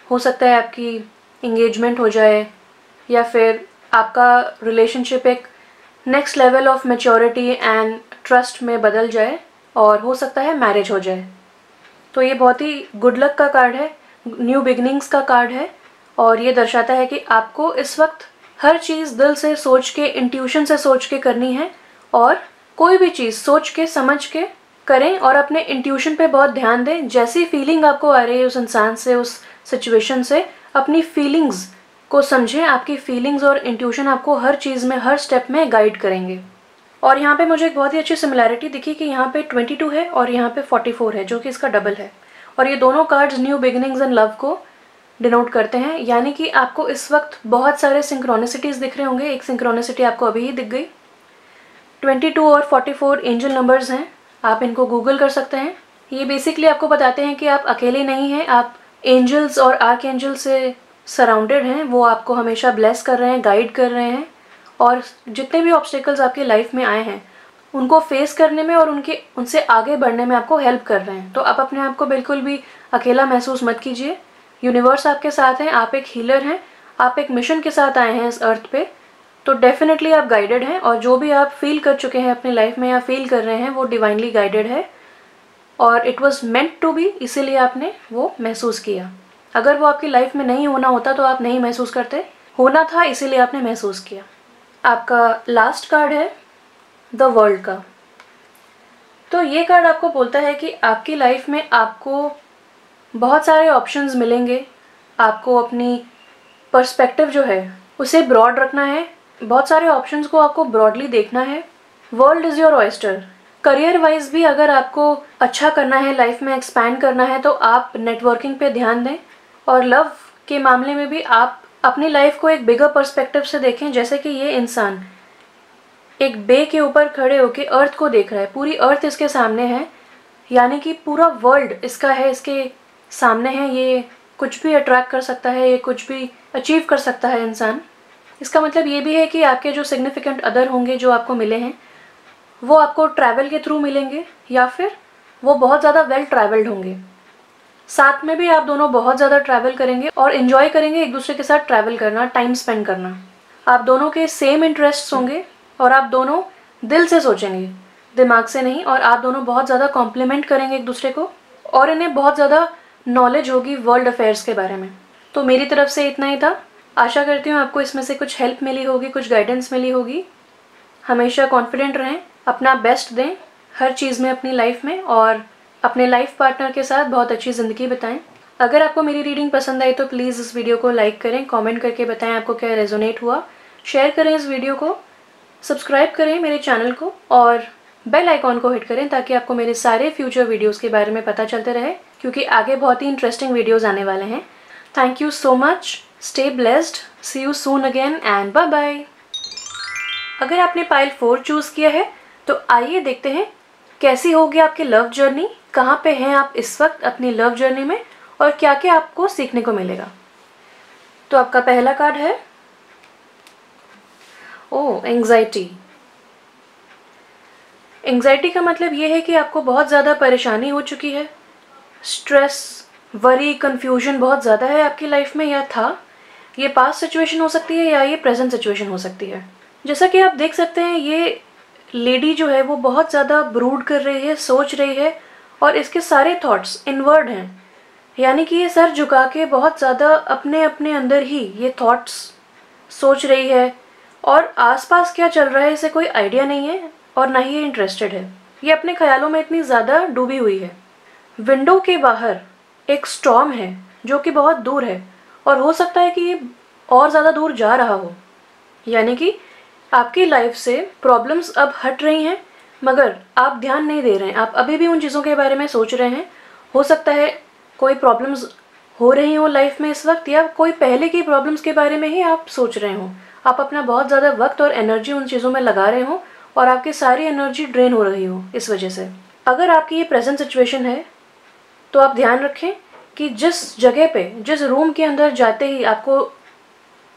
हो सकता है आपकी इंगेजमेंट हो जाए या फिर आपका रिलेशनशिप एक next level of maturity and trust में बदल जाए और हो सकता है मैरिज हो जाए। तो ये बहुत ही गुड लक का कार्ड है, न्यू बिगिनिंग्स का कार्ड है और ये दर्शाता है कि आपको इस वक्त हर चीज़ दिल से सोच के, इंट्यूशन से सोच के करनी है और कोई भी चीज़ सोच के समझ के करें और अपने इंट्यूशन पे बहुत ध्यान दें। जैसी फीलिंग आपको आ रही है उस इंसान से, उस सिचुएशन से, अपनी फीलिंग्स को समझें। आपकी फीलिंग्स और इंट्यूशन आपको हर चीज़ में, हर स्टेप में गाइड करेंगे। और यहाँ पे मुझे एक बहुत ही अच्छी सिमिलैरिटी दिखी कि यहाँ पे 22 है और यहाँ पे 44 है, जो कि इसका डबल है। और ये दोनों cards new beginnings and love को डिनोट करते हैं, यानी कि आपको इस वक्त बहुत सारे सिंक्रोनिसिटीज़ दिख रहे होंगे। एक सिंक्रोनिसिटी आपको अभी ही दिख गई। 22 और 44 एंजल नंबर्स हैं, आप इनको गूगल कर सकते हैं। ये बेसिकली आपको बताते हैं कि आप अकेले नहीं हैं, आप एंजल्स और आर्क एंजल से सराउंडेड हैं। वो आपको हमेशा ब्लेस कर रहे हैं, गाइड कर रहे हैं और जितने भी ऑब्स्टिकल्स आपकी लाइफ में आए हैं उनको फेस करने में और उनसे आगे बढ़ने में आपको हेल्प कर रहे हैं। तो आप अपने आप को बिल्कुल भी अकेला महसूस मत कीजिए। यूनिवर्स आपके साथ है, आप एक हीलर हैं, आप एक मिशन के साथ आए हैं इस अर्थ पे, तो डेफिनेटली आप गाइडेड हैं और जो भी आप फील कर चुके हैं अपनी लाइफ में या फील कर रहे हैं वो डिवाइनली गाइडेड है और it was meant to be, इसीलिए आपने वो महसूस किया। अगर वो आपकी लाइफ में नहीं होना होता तो आप नहीं महसूस करते, होना था इसीलिए आपने महसूस किया। आपका लास्ट कार्ड है द वर्ल्ड का। तो ये कार्ड आपको बोलता है कि आपकी लाइफ में आपको बहुत सारे ऑप्शंस मिलेंगे। आपको अपनी पर्सपेक्टिव जो है उसे ब्रॉड रखना है, बहुत सारे ऑप्शंस को आपको ब्रॉडली देखना है। World is your oyster. Career wise भी अगर आपको अच्छा करना है, लाइफ में एक्सपैंड करना है, तो आप नेटवर्किंग पे ध्यान दें। और लव के मामले में भी आप अपनी लाइफ को एक बिगर पर्सपेक्टिव से देखें। जैसे कि ये इंसान एक बे के ऊपर खड़े होकर अर्थ को देख रहा है, पूरी अर्थ इसके सामने है, यानी कि पूरा वर्ल्ड इसका है, इसके सामने है। ये कुछ भी अट्रैक्ट कर सकता है, ये कुछ भी अचीव कर सकता है इंसान। इसका मतलब ये भी है कि आपके जो सिग्निफिकेंट अदर होंगे जो आपको मिले हैं वो आपको ट्रैवल के थ्रू मिलेंगे या फिर वो बहुत ज़्यादा वेल ट्रैवल्ड होंगे। साथ में भी आप दोनों बहुत ज़्यादा ट्रैवल करेंगे और इन्जॉय करेंगे एक दूसरे के साथ ट्रैवल करना, टाइम स्पेंड करना। आप दोनों के सेम इंटरेस्ट्स होंगे और आप दोनों दिल से सोचेंगे, दिमाग से नहीं, और आप दोनों बहुत ज़्यादा कॉम्प्लीमेंट करेंगे एक दूसरे को और इन्हें बहुत ज़्यादा नॉलेज होगी वर्ल्ड अफेयर्स के बारे में। तो मेरी तरफ से इतना ही था। आशा करती हूँ आपको इसमें से कुछ हेल्प मिली होगी, कुछ गाइडेंस मिली होगी। हमेशा कॉन्फिडेंट रहें, अपना बेस्ट दें हर चीज़ में अपनी लाइफ में और अपने लाइफ पार्टनर के साथ बहुत अच्छी ज़िंदगी बिताएं। अगर आपको मेरी रीडिंग पसंद आई तो प्लीज़ इस वीडियो को लाइक करें, कमेंट करके बताएं आपको क्या रेजोनेट हुआ, शेयर करें इस वीडियो को, सब्सक्राइब करें मेरे चैनल को और बेल आइकॉन को हिट करें ताकि आपको मेरे सारे फ्यूचर वीडियोज़ के बारे में पता चलते रहे, क्योंकि आगे बहुत ही इंटरेस्टिंग वीडियोज़ आने वाले हैं। Thank you so much, stay blessed, see you soon again and bye bye. अगर आपने पाइल 4 चूज़ किया है तो आइए देखते हैं कैसी होगी आपकी लव जर्नी, कहाँ पे हैं आप इस वक्त अपनी लव जर्नी में और क्या क्या आपको सीखने को मिलेगा। तो आपका पहला कार्ड है एंग्जाइटी। एंग्जाइटी का मतलब ये है कि आपको बहुत ज़्यादा परेशानी हो चुकी है, स्ट्रेस, वरी, कंफ्यूजन बहुत ज़्यादा है आपकी लाइफ में या था। ये पास्ट सिचुएशन हो सकती है या ये प्रेजेंट सिचुएशन हो सकती है। जैसा कि आप देख सकते हैं ये लेडी जो है वो बहुत ज़्यादा ब्रूड कर रही है, सोच रही है और इसके सारे थॉट्स इनवर्ड हैं, यानी कि ये सर झुका के बहुत ज़्यादा अपने अपने अंदर ही ये थॉट्स सोच रही है और आसपास क्या चल रहा है इसे कोई आइडिया नहीं है और ना ही ये इंटरेस्टेड है। ये अपने ख्यालों में इतनी ज़्यादा डूबी हुई है। विंडो के बाहर एक स्टॉर्म है जो कि बहुत दूर है और हो सकता है कि ये और ज़्यादा दूर जा रहा हो। यानी कि आपकी लाइफ से प्रॉब्लम्स अब हट रही हैं, मगर आप ध्यान नहीं दे रहे हैं, आप अभी भी उन चीज़ों के बारे में सोच रहे हैं। हो सकता है कोई प्रॉब्लम्स हो रही हो लाइफ में इस वक्त, या कोई पहले की प्रॉब्लम्स के बारे में ही आप सोच रहे हो। आप अपना बहुत ज़्यादा वक्त और एनर्जी उन चीज़ों में लगा रहे हो और आपकी सारी एनर्जी ड्रेन हो रही हो इस वजह से। अगर आपकी ये प्रेजेंट सिचुएशन है तो आप ध्यान रखें कि जिस जगह पे, जिस रूम के अंदर जाते ही आपको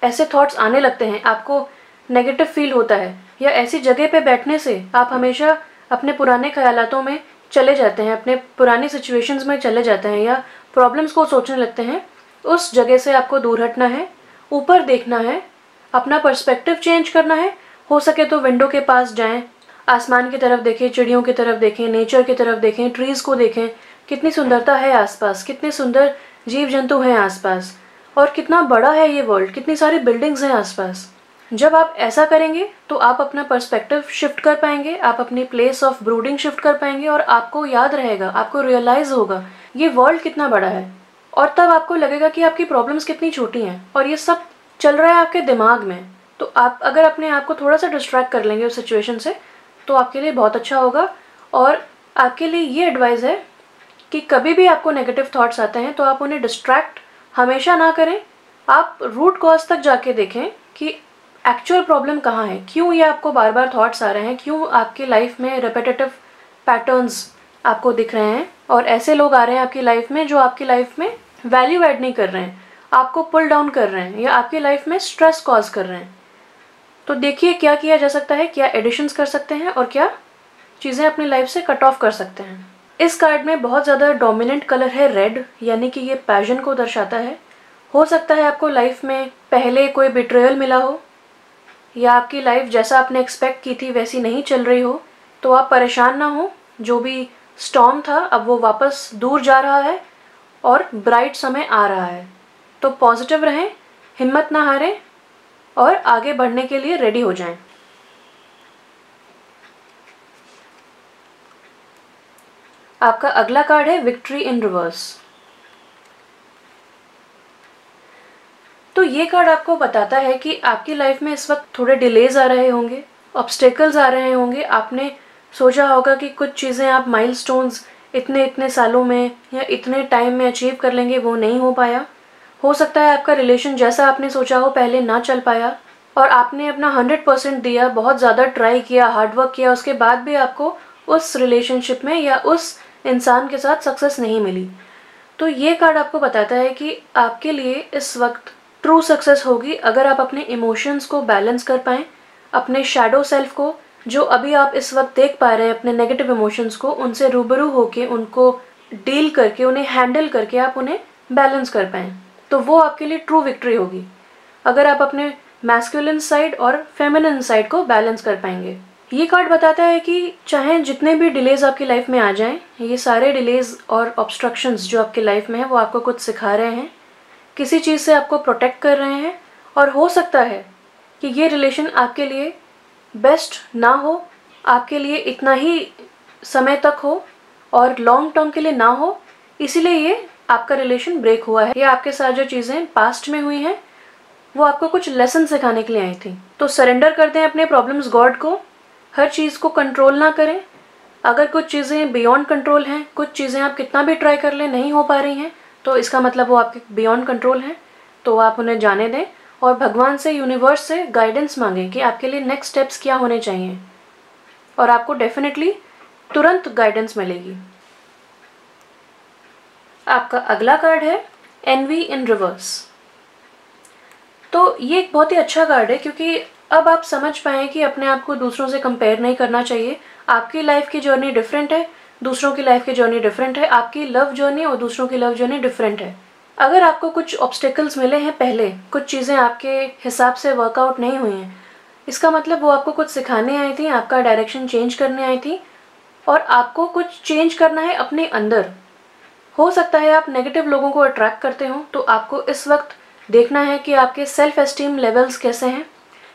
ऐसे थॉट्स आने लगते हैं, आपको नेगेटिव फील होता है, या ऐसी जगह पे बैठने से आप हमेशा अपने पुराने ख्यालातों में चले जाते हैं, अपने पुरानी सिचुएशंस में चले जाते हैं या प्रॉब्लम्स को सोचने लगते हैं, उस जगह से आपको दूर हटना है, ऊपर देखना है, अपना पर्सपेक्टिव चेंज करना है। हो सके तो विंडो के पास जाएं, आसमान की तरफ देखें, चिड़ियों की तरफ देखें, नेचर की तरफ देखें, ट्रीज़ को देखें, कितनी सुंदरता है आसपास, कितने सुंदर जीव जंतु हैं आसपास, और कितना बड़ा है ये वर्ल्ड, कितनी सारी बिल्डिंग्स हैं आसपास। जब आप ऐसा करेंगे तो आप अपना पर्सपेक्टिव शिफ्ट कर पाएंगे, आप अपनी प्लेस ऑफ ब्रूडिंग शिफ्ट कर पाएंगे और आपको याद रहेगा, आपको रियलाइज़ होगा ये वर्ल्ड कितना बड़ा है। और तब आपको लगेगा कि आपकी प्रॉब्लम्स कितनी छोटी हैं और ये सब चल रहा है आपके दिमाग में। तो आप अगर अपने आप को थोड़ा सा डिस्ट्रैक्ट कर लेंगे उस सिचुएशन से तो आपके लिए बहुत अच्छा होगा। और आपके लिए ये एडवाइस है कि कभी भी आपको नेगेटिव थॉट्स आते हैं तो आप उन्हें डिस्ट्रैक्ट हमेशा ना करें। आप रूट कॉज तक जाके देखें कि एक्चुअल प्रॉब्लम कहाँ है, क्यों ये आपको बार बार थॉट्स आ रहे हैं, क्यों आपकी लाइफ में रिपीटेटिव पैटर्न्स आपको दिख रहे हैं और ऐसे लोग आ रहे हैं आपकी लाइफ में जो आपकी लाइफ में वैल्यू ऐड नहीं कर रहे हैं, आपको पुल डाउन कर रहे हैं या आपकी लाइफ में स्ट्रेस कॉज कर रहे हैं। तो देखिए क्या किया जा सकता है, क्या एडिशंस कर सकते हैं और क्या चीज़ें अपनी लाइफ से कट ऑफ कर सकते हैं। इस कार्ड में बहुत ज़्यादा डोमिनेंट कलर है रेड, यानी कि ये पैशन को दर्शाता है। हो सकता है आपको लाइफ में पहले कोई बिट्रेयल मिला हो या आपकी लाइफ जैसा आपने एक्सपेक्ट की थी वैसी नहीं चल रही हो, तो आप परेशान ना हो। जो भी स्टॉर्म था अब वो वापस दूर जा रहा है और ब्राइट समय आ रहा है। तो पॉजिटिव रहें, हिम्मत ना हारें और आगे बढ़ने के लिए रेडी हो जाएं। आपका अगला कार्ड है विक्ट्री इन रिवर्स। तो ये कार्ड आपको बताता है कि आपकी लाइफ में इस वक्त थोड़े डिलेज आ रहे होंगे, ऑब्स्टेकल्स आ रहे होंगे। आपने सोचा होगा कि कुछ चीज़ें आप माइलस्टोन्स इतने इतने सालों में या इतने टाइम में अचीव कर लेंगे, वो नहीं हो पाया। हो सकता है आपका रिलेशन जैसा आपने सोचा हो पहले ना चल पाया और आपने अपना 100% दिया, बहुत ज़्यादा ट्राई किया, हार्डवर्क किया, उसके बाद भी आपको उस रिलेशनशिप में या उस इंसान के साथ सक्सेस नहीं मिली। तो ये कार्ड आपको बताता है कि आपके लिए इस वक्त ट्रू सक्सेस होगी अगर आप अपने इमोशंस को बैलेंस कर पाएँ, अपने शैडो सेल्फ को जो अभी आप इस वक्त देख पा रहे हैं, अपने नेगेटिव इमोशंस को, उनसे रूबरू होके, उनको डील करके, उन्हें हैंडल करके आप उन्हें बैलेंस कर पाएँ, तो वो आपके लिए ट्रू विक्ट्री होगी अगर आप अपने मैस्कुलिन साइड और फेमिनिन साइड को बैलेंस कर पाएंगे। ये कार्ड बताता है कि चाहे जितने भी डिलेज आपकी लाइफ में आ जाएं, ये सारे डिलेज और ऑब्स्ट्रक्शंस जो आपकी लाइफ में है वो आपको कुछ सिखा रहे हैं, किसी चीज़ से आपको प्रोटेक्ट कर रहे हैं। और हो सकता है कि ये रिलेशन आपके लिए बेस्ट ना हो, आपके लिए इतना ही समय तक हो और लॉन्ग टर्म के लिए ना हो, इसीलिए ये आपका रिलेशन ब्रेक हुआ है या आपके साथ जो चीज़ें पास्ट में हुई हैं वो आपको कुछ लेसन सिखाने के लिए आई थी। तो सरेंडर कर दें अपने प्रॉब्लम्स गॉड को, हर चीज़ को कंट्रोल ना करें। अगर कुछ चीज़ें बियॉन्ड कंट्रोल हैं, कुछ चीज़ें आप कितना भी ट्राई कर लें नहीं हो पा रही हैं, तो इसका मतलब वो आपके बियॉन्ड कंट्रोल हैं, तो आप उन्हें जाने दें और भगवान से, यूनिवर्स से गाइडेंस मांगें कि आपके लिए नेक्स्ट स्टेप्स क्या होने चाहिए और आपको डेफिनेटली तुरंत गाइडेंस मिलेगी। आपका अगला कार्ड है एनवी इन रिवर्स। तो ये एक बहुत ही अच्छा कार्ड है क्योंकि अब आप समझ पाएँ कि अपने आप को दूसरों से कंपेयर नहीं करना चाहिए। आपकी लाइफ की जर्नी डिफरेंट है, दूसरों की लाइफ की जर्नी डिफरेंट है, आपकी लव जर्नी और दूसरों की लव जर्नी डिफरेंट है। अगर आपको कुछ ऑब्स्टेकल्स मिले हैं पहले, कुछ चीज़ें आपके हिसाब से वर्कआउट नहीं हुई हैं, इसका मतलब वो आपको कुछ सिखाने आई थी, आपका डायरेक्शन चेंज करने आई थी और आपको कुछ चेंज करना है अपने अंदर। हो सकता है आप नेगेटिव लोगों को अट्रैक्ट करते हो, तो आपको इस वक्त देखना है कि आपके सेल्फ एस्टीम लेवल्स कैसे हैं,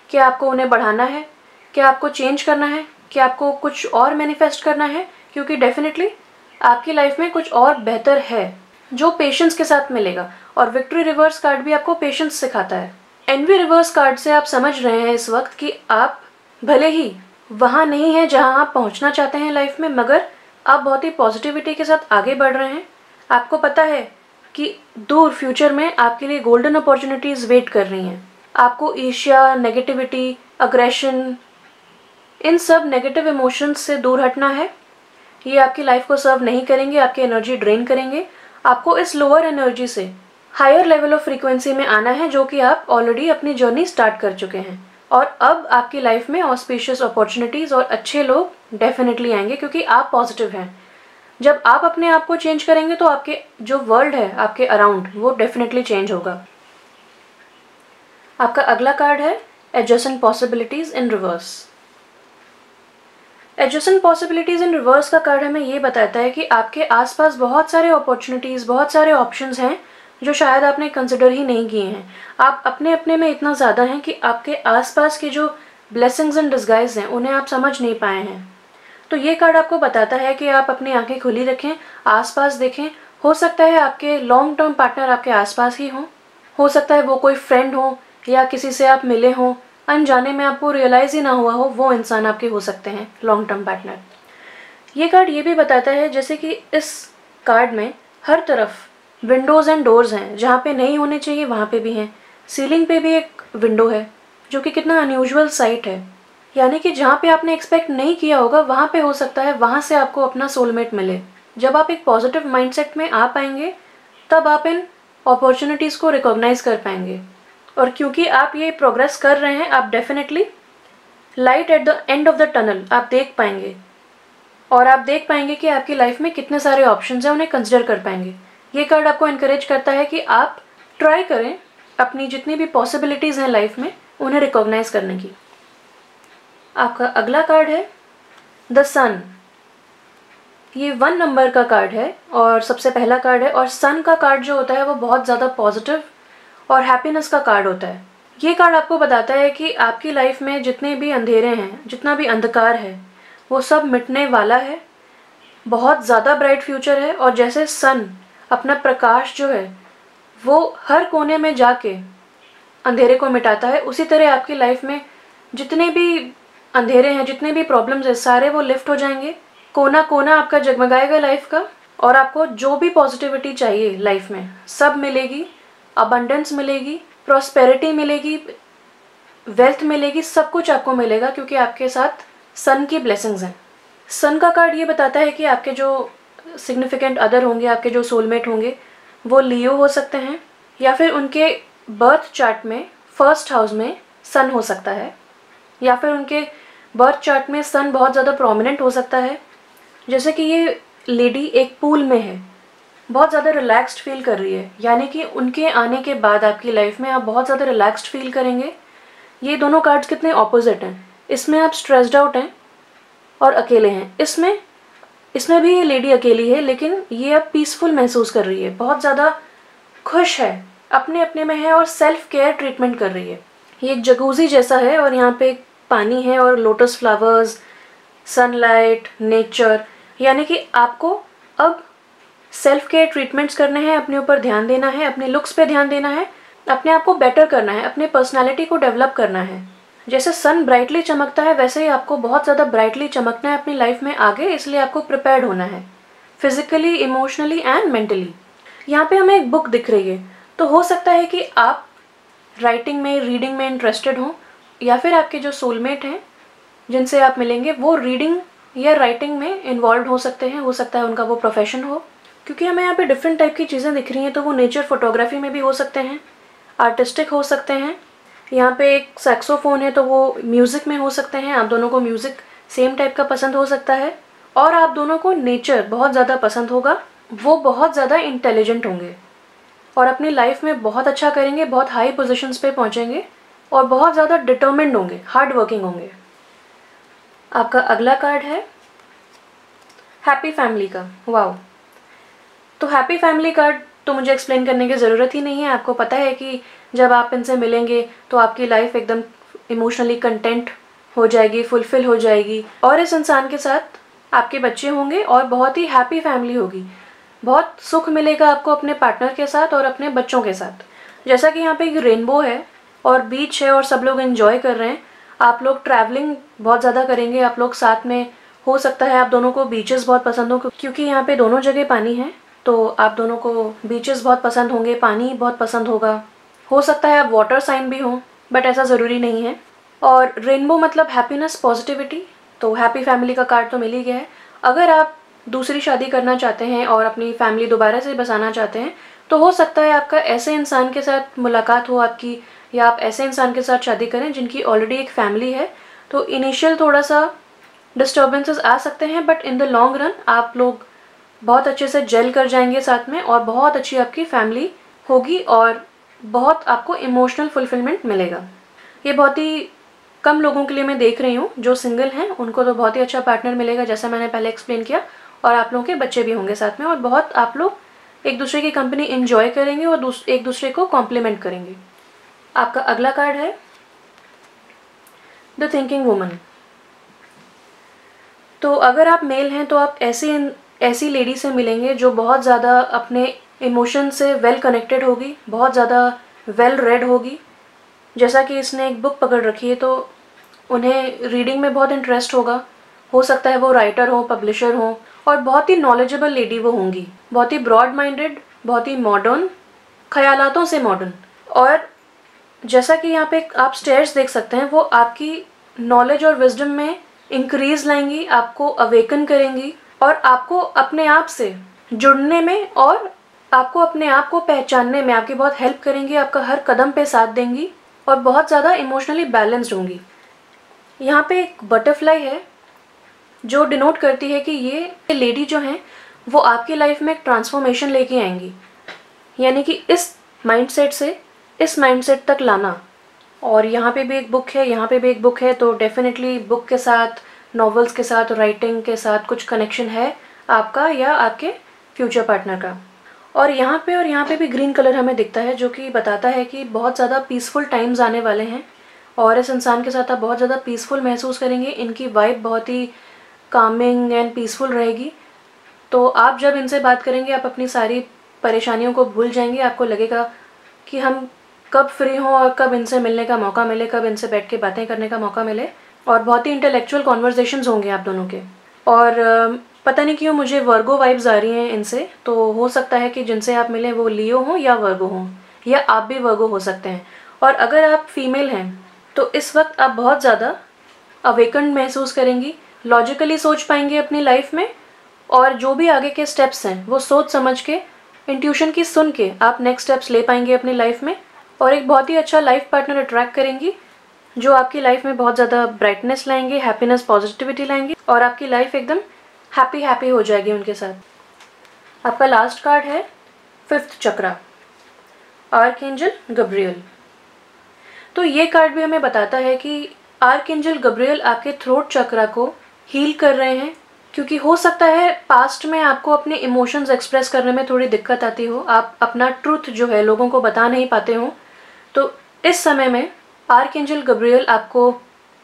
क्या आपको उन्हें बढ़ाना है, क्या आपको चेंज करना है, क्या आपको कुछ और मैनिफेस्ट करना है, क्योंकि डेफिनेटली आपकी लाइफ में कुछ और बेहतर है जो पेशेंस के साथ मिलेगा। और विक्ट्री रिवर्स कार्ड भी आपको पेशेंस सिखाता है। एनवी रिवर्स कार्ड से आप समझ रहे हैं इस वक्त कि आप भले ही वहाँ नहीं हैं जहाँ आप पहुँचना चाहते हैं लाइफ में, मगर आप बहुत ही पॉजिटिविटी के साथ आगे बढ़ रहे हैं। आपको पता है कि दूर फ्यूचर में आपके लिए गोल्डन अपॉर्चुनिटीज़ वेट कर रही हैं। आपको ईर्ष्या, नेगेटिविटी, अग्रेशन, इन सब नेगेटिव इमोशंस से दूर हटना है। ये आपकी लाइफ को सर्व नहीं करेंगे, आपकी एनर्जी ड्रेन करेंगे। आपको इस लोअर एनर्जी से हायर लेवल ऑफ फ्रीक्वेंसी में आना है, जो कि आप ऑलरेडी अपनी जर्नी स्टार्ट कर चुके हैं। और अब आपकी लाइफ में ऑस्पिशियस अपॉर्चुनिटीज़ और अच्छे लोग डेफिनेटली आएंगे, क्योंकि आप पॉजिटिव हैं। जब आप अपने आप को चेंज करेंगे तो आपके जो वर्ल्ड है आपके अराउंड, वो डेफिनेटली चेंज होगा। आपका अगला कार्ड है एडजेसेंट पॉसिबिलिटीज़ इन रिवर्स। एडजेसेंट पॉसिबिलिटीज़ इन रिवर्स का कार्ड हमें ये बताता है कि आपके आसपास बहुत सारे अपॉर्चुनिटीज़, बहुत सारे ऑप्शंस हैं जो शायद आपने कंसिडर ही नहीं किए हैं। आप अपने अपने में इतना ज़्यादा हैं कि आपके आसपास के जो ब्लेसिंग्स इन डिस्गाइज हैं उन्हें आप समझ नहीं पाए हैं। तो ये कार्ड आपको बताता है कि आप अपनी आंखें खुली रखें, आसपास देखें। हो सकता है आपके लॉन्ग टर्म पार्टनर आपके आसपास ही हों, हो सकता है वो कोई फ्रेंड हो या किसी से आप मिले हों, अनजाने में आपको रियलाइज़ ही ना हुआ हो, वो इंसान आपके हो सकते हैं लॉन्ग टर्म पार्टनर। ये कार्ड ये भी बताता है जैसे कि इस कार्ड में हर तरफ विंडोज़ एंड डोर्स हैं, जहाँ पे नहीं होने चाहिए वहाँ पे भी हैं। सीलिंग पे भी एक विंडो है, जो कि कितना अनयूजुअल साइट है। यानी कि जहाँ पे आपने एक्सपेक्ट नहीं किया होगा वहाँ पे हो सकता है वहाँ से आपको अपना सोलमेट मिले। जब आप एक पॉजिटिव माइंडसेट में आ पाएंगे तब आप इन अपॉर्चुनिटीज़ को रिकॉग्नाइज कर पाएंगे। और क्योंकि आप ये प्रोग्रेस कर रहे हैं, आप definitely light at the end of the tunnel आप देख पाएंगे। और आप देख पाएंगे कि आपकी लाइफ में कितने सारे ऑप्शंस हैं, उन्हें कंसिडर कर पाएंगे। ये कार्ड आपको इनकरेज करता है कि आप ट्राई करें अपनी जितनी भी पॉसिबिलिटीज़ हैं लाइफ में उन्हें रिकॉग्नाइज करने की। आपका अगला कार्ड है द सन। ये 1 नंबर का कार्ड है और सबसे पहला कार्ड है। और सन का कार्ड जो होता है वो बहुत ज़्यादा पॉजिटिव और हैप्पीनेस का कार्ड होता है। ये कार्ड आपको बताता है कि आपकी लाइफ में जितने भी अंधेरे हैं, जितना भी अंधकार है, वो सब मिटने वाला है। बहुत ज़्यादा ब्राइट फ्यूचर है। और जैसे सन अपना प्रकाश जो है वो हर कोने में जाके अंधेरे को मिटाता है, उसी तरह आपकी लाइफ में जितने भी अंधेरे हैं, जितने भी प्रॉब्लम्स हैं, सारे वो लिफ्ट हो जाएंगे। कोना कोना आपका जगमगाएगा लाइफ का। और आपको जो भी पॉजिटिविटी चाहिए लाइफ में सब मिलेगी। अबंडेंस मिलेगी, प्रॉस्पेरिटी मिलेगी, वेल्थ मिलेगी, सब कुछ आपको मिलेगा, क्योंकि आपके साथ सन की ब्लेसिंग्स हैं। सन का कार्ड ये बताता है कि आपके जो सिग्निफिकेंट अदर होंगे, आपके जो सोलमेट होंगे, वो लियो हो सकते हैं, या फिर उनके बर्थ चार्ट में फर्स्ट हाउस में सन हो सकता है, या फिर उनके बर्थ चार्ट में सन बहुत ज़्यादा प्रोमिनेंट हो सकता है। जैसे कि ये लेडी एक पूल में है, बहुत ज़्यादा रिलैक्स्ड फील कर रही है, यानी कि उनके आने के बाद आपकी लाइफ में आप बहुत ज़्यादा रिलैक्स्ड फील करेंगे। ये दोनों कार्ड्स कितने ऑपोजिट हैं। इसमें आप स्ट्रेस्ड आउट हैं और अकेले हैं। इसमें भी ये लेडी अकेली है, लेकिन ये अब पीसफुल महसूस कर रही है, बहुत ज़्यादा खुश है, अपने अपने में है और सेल्फ केयर ट्रीटमेंट कर रही है। ये एक जगूजी जैसा है और यहाँ पे पानी है और लोटस फ्लावर्स, सनलाइट, नेचर। यानी कि आपको अब सेल्फ केयर ट्रीटमेंट्स करने हैं, अपने ऊपर ध्यान देना है, अपने लुक्स पे ध्यान देना है, अपने आप को बेटर करना है, अपने पर्सनालिटी को डेवलप करना है। जैसे सन ब्राइटली चमकता है वैसे ही आपको बहुत ज़्यादा ब्राइटली चमकना है अपनी लाइफ में आगे, इसलिए आपको प्रिपेयर्ड होना है फिजिकली, इमोशनली एंड मेंटली। यहाँ पे हमें एक बुक दिख रही है, तो हो सकता है कि आप राइटिंग में, रीडिंग में इंटरेस्टेड हों, या फिर आपके जो सोलमेट हैं जिनसे आप मिलेंगे वो रीडिंग या राइटिंग में इन्वॉल्व हो सकते हैं। हो सकता है उनका वो प्रोफेशन हो, क्योंकि हमें यहाँ पे डिफरेंट टाइप की चीज़ें दिख रही हैं। तो वो नेचर फोटोग्राफी में भी हो सकते हैं, आर्टिस्टिक हो सकते हैं। यहाँ पे एक सैक्सोफोन है तो वो म्यूज़िक में हो सकते हैं। आप दोनों को म्यूज़िक सेम टाइप का पसंद हो सकता है और आप दोनों को नेचर बहुत ज़्यादा पसंद होगा। वो बहुत ज़्यादा इंटेलिजेंट होंगे और अपनी लाइफ में बहुत अच्छा करेंगे, बहुत हाई पोजीशंस पे पहुँचेंगे और बहुत ज़्यादा डिटर्मिन्ड होंगे, हार्ड वर्किंग होंगे। आपका अगला कार्ड है हैप्पी फैमिली का। वाओ, तो हैप्पी फैमिली कार्ड तो मुझे एक्सप्लेन करने की ज़रूरत ही नहीं है। आपको पता है कि जब आप इनसे मिलेंगे तो आपकी लाइफ एकदम इमोशनली कंटेंट हो जाएगी, फुलफिल हो जाएगी, और इस इंसान के साथ आपके बच्चे होंगे और बहुत ही हैप्पी फैमिली होगी। बहुत सुख मिलेगा आपको अपने पार्टनर के साथ और अपने बच्चों के साथ। जैसा कि यहाँ पे एक रेनबो है और बीच है और सब लोग एंजॉय कर रहे हैं, आप लोग ट्रैवलिंग बहुत ज़्यादा करेंगे, आप लोग साथ में, हो सकता है आप दोनों को बीचेस बहुत पसंद हो, क्योंकि यहाँ पे दोनों जगह पानी है, तो आप दोनों को बीचेस बहुत पसंद होंगे, पानी बहुत पसंद होगा। हो सकता है आप वाटर साइन भी हों, बट ऐसा ज़रूरी नहीं है। और रेनबो मतलब हैप्पीनेस, पॉजिटिविटी, तो हैप्पी फैमिली का कार्ड तो मिल ही गया है। अगर आप दूसरी शादी करना चाहते हैं और अपनी फैमिली दोबारा से बसाना चाहते हैं, तो हो सकता है आपका ऐसे इंसान के साथ मुलाकात हो आपकी, या आप ऐसे इंसान के साथ शादी करें जिनकी ऑलरेडी एक फैमिली है। तो इनिशियल थोड़ा सा डिस्टर्बेंसेस आ सकते हैं, but in the long run आप लोग बहुत अच्छे से जेल कर जाएंगे साथ में, और बहुत अच्छी आपकी फैमिली होगी और बहुत आपको इमोशनल फुलफिलमेंट मिलेगा। ये बहुत ही कम लोगों के लिए मैं देख रही हूँ, जो सिंगल हैं उनको तो बहुत ही अच्छा पार्टनर मिलेगा, जैसा मैंने पहले एक्सप्लेन किया, और आप लोगों के बच्चे भी होंगे साथ में, और बहुत आप लोग एक दूसरे की कंपनी एंजॉय करेंगे और एक दूसरे को कॉम्प्लीमेंट करेंगे। आपका अगला कार्ड है द थिंकिंग वुमन। तो अगर आप मेल हैं तो आप ऐसी लेडी से मिलेंगे जो बहुत ज़्यादा अपने इमोशन से वेल कनेक्टेड होगी, बहुत ज़्यादा वेल रेड होगी। जैसा कि इसने एक बुक पकड़ रखी है, तो उन्हें रीडिंग में बहुत इंटरेस्ट होगा। हो सकता है वो राइटर हो, पब्लिशर हो, और बहुत ही नॉलेजेबल लेडी वो होंगी, बहुत ही ब्रॉड माइंडेड, बहुत ही मॉडर्न, ख्यालातों से मॉडर्न। और जैसा कि यहाँ पे आप स्टेयर्स देख सकते हैं, वो आपकी नॉलेज और विजडम में इंक्रीज लाएंगी, आपको अवेकन करेंगी, और आपको अपने आप से जुड़ने में और आपको अपने आप को पहचानने में आपकी बहुत हेल्प करेंगी, आपका हर कदम पे साथ देंगी, और बहुत ज़्यादा इमोशनली बैलेंस्ड होंगी। यहाँ पे एक बटरफ्लाई है जो डिनोट करती है कि ये लेडी जो हैं वो आपकी लाइफ में एक ट्रांसफॉर्मेशन लेके आएंगी, यानी कि इस माइंडसेट से इस माइंडसेट तक लाना। और यहाँ पे भी एक बुक है, यहाँ पे भी एक बुक है, तो डेफिनेटली बुक के साथ, नॉवेल्स के साथ, राइटिंग के साथ कुछ कनेक्शन है आपका या आपके फ्यूचर पार्टनर का। और यहाँ पे भी ग्रीन कलर हमें दिखता है, जो कि बताता है कि बहुत ज़्यादा पीसफुल टाइम्स आने वाले हैं, और इस इंसान के साथ आप बहुत ज़्यादा पीसफुल महसूस करेंगे। इनकी वाइब बहुत ही कामिंग एंड पीसफुल रहेगी। तो आप जब इनसे बात करेंगे, आप अपनी सारी परेशानियों को भूल जाएंगे। आपको लगेगा कि हम कब फ्री हों और कब इनसे मिलने का मौका मिले, कब इनसे बैठ के बातें करने का मौका मिले, और बहुत ही इंटेलेक्चुअल कॉन्वर्जेशंस होंगे आप दोनों के। और पता नहीं क्यों मुझे वर्गो वाइब्स आ रही हैं इनसे, तो हो सकता है कि जिनसे आप मिलें वो लियो हों या वर्गो हों, या आप भी वर्गो हो सकते हैं। और अगर आप फीमेल हैं तो इस वक्त आप बहुत ज़्यादा अवेकन्ड महसूस करेंगी, लॉजिकली सोच पाएंगे अपनी लाइफ में, और जो भी आगे के स्टेप्स हैं वो सोच समझ के, इंट्यूशन की सुन के आप नेक्स्ट स्टेप्स ले पाएंगे अपनी लाइफ में, और एक बहुत ही अच्छा लाइफ पार्टनर अट्रैक्ट करेंगी जो आपकी लाइफ में बहुत ज़्यादा ब्राइटनेस लाएंगे, हैप्पीनेस, पॉजिटिविटी लाएंगे, और आपकी लाइफ एकदम हैप्पी हो जाएगी उनके साथ। आपका लास्ट कार्ड है 5th चक्रा, आर्कएंजल गब्रियल। तो ये कार्ड भी हमें बताता है कि आर्कएंजल गब्रियल आपके थ्रोट चक्रा को हील कर रहे हैं, क्योंकि हो सकता है पास्ट में आपको अपने इमोशंस एक्सप्रेस करने में थोड़ी दिक्कत आती हो, आप अपना ट्रूथ जो है लोगों को बता नहीं पाते हो। तो इस समय में आर्कएंजल गब्रियल आपको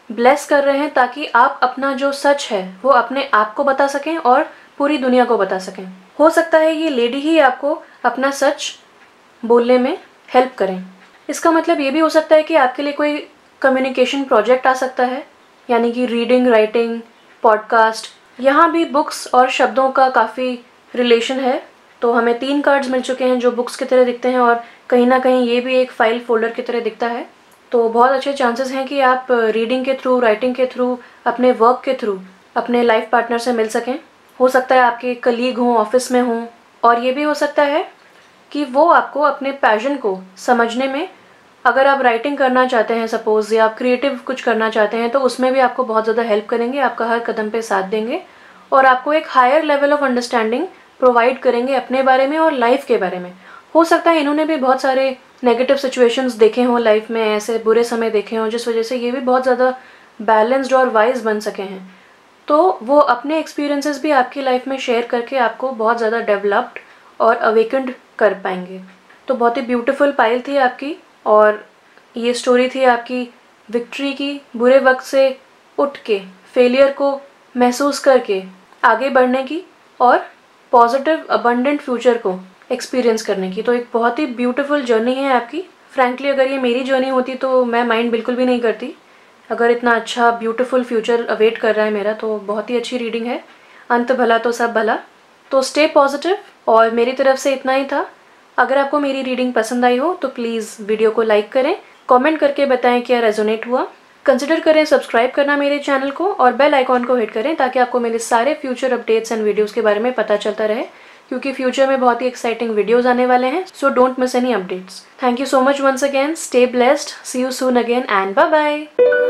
ब्लेस कर रहे हैं ताकि आप अपना जो सच है वो अपने आप को बता सकें और पूरी दुनिया को बता सकें। हो सकता है ये लेडी ही आपको अपना सच बोलने में हेल्प करें। इसका मतलब ये भी हो सकता है कि आपके लिए कोई कम्युनिकेशन प्रोजेक्ट आ सकता है, यानी कि रीडिंग, राइटिंग, पॉडकास्ट। यहाँ भी बुक्स और शब्दों का काफ़ी रिलेशन है। तो हमें 3 कार्ड्स मिल चुके हैं जो बुक्स की तरह दिखते हैं, और कहीं ना कहीं ये भी एक फाइल फोल्डर की तरह दिखता है। तो बहुत अच्छे चांसेस हैं कि आप रीडिंग के थ्रू, राइटिंग के थ्रू, अपने वर्क के थ्रू अपने लाइफ पार्टनर से मिल सकें। हो सकता है आपके कलीग हों, ऑफिस में हों, और ये भी हो सकता है कि वो आपको अपने पैशन को समझने में, अगर आप राइटिंग करना चाहते हैं सपोज़, या आप क्रिएटिव कुछ करना चाहते हैं, तो उसमें भी आपको बहुत ज़्यादा हेल्प करेंगे, आपका हर कदम पे साथ देंगे, और आपको एक higher level of understanding provide करेंगे अपने बारे में और लाइफ के बारे में। हो सकता है इन्होंने भी बहुत सारे नेगेटिव सिचुएशंस देखे हों लाइफ में, ऐसे बुरे समय देखे हों, जिस वजह से ये भी बहुत ज़्यादा बैलेंस्ड और वाइज बन सके हैं। तो वो अपने एक्सपीरियंसेस भी आपकी लाइफ में शेयर करके आपको बहुत ज़्यादा डेवलप्ड और अवेकेंड कर पाएंगे। तो बहुत ही ब्यूटीफुल पाइल थी आपकी, और ये स्टोरी थी आपकी विक्ट्री की, बुरे वक्त से उठ के, फेलियर को महसूस करके आगे बढ़ने की और पॉजिटिव अबंडेंट फ्यूचर को एक्सपीरियंस करने की। तो एक बहुत ही ब्यूटीफुल जर्नी है आपकी। फ्रैंकली अगर ये मेरी जर्नी होती तो मैं माइंड बिल्कुल भी नहीं करती। अगर इतना अच्छा ब्यूटीफुल फ्यूचर अवेट कर रहा है मेरा, तो बहुत ही अच्छी रीडिंग है। अंत भला तो सब भला। तो स्टे पॉजिटिव। और मेरी तरफ से इतना ही था। अगर आपको मेरी रीडिंग पसंद आई हो तो प्लीज़ वीडियो को लाइक करें, कमेंट करके बताएं क्या रेजोनेट हुआ। कंसिडर करें सब्सक्राइब करना मेरे चैनल को और बेल आइकॉन को हिट करें ताकि आपको मेरे सारे फ्यूचर अपडेट्स एंड वीडियोज़ के बारे में पता चलता रहे, क्योंकि फ्यूचर में बहुत ही एक्साइटिंग वीडियोज़ आने वाले हैं। So don't miss any updates. Thank you so much once again. Stay blessed. See you soon again and bye bye.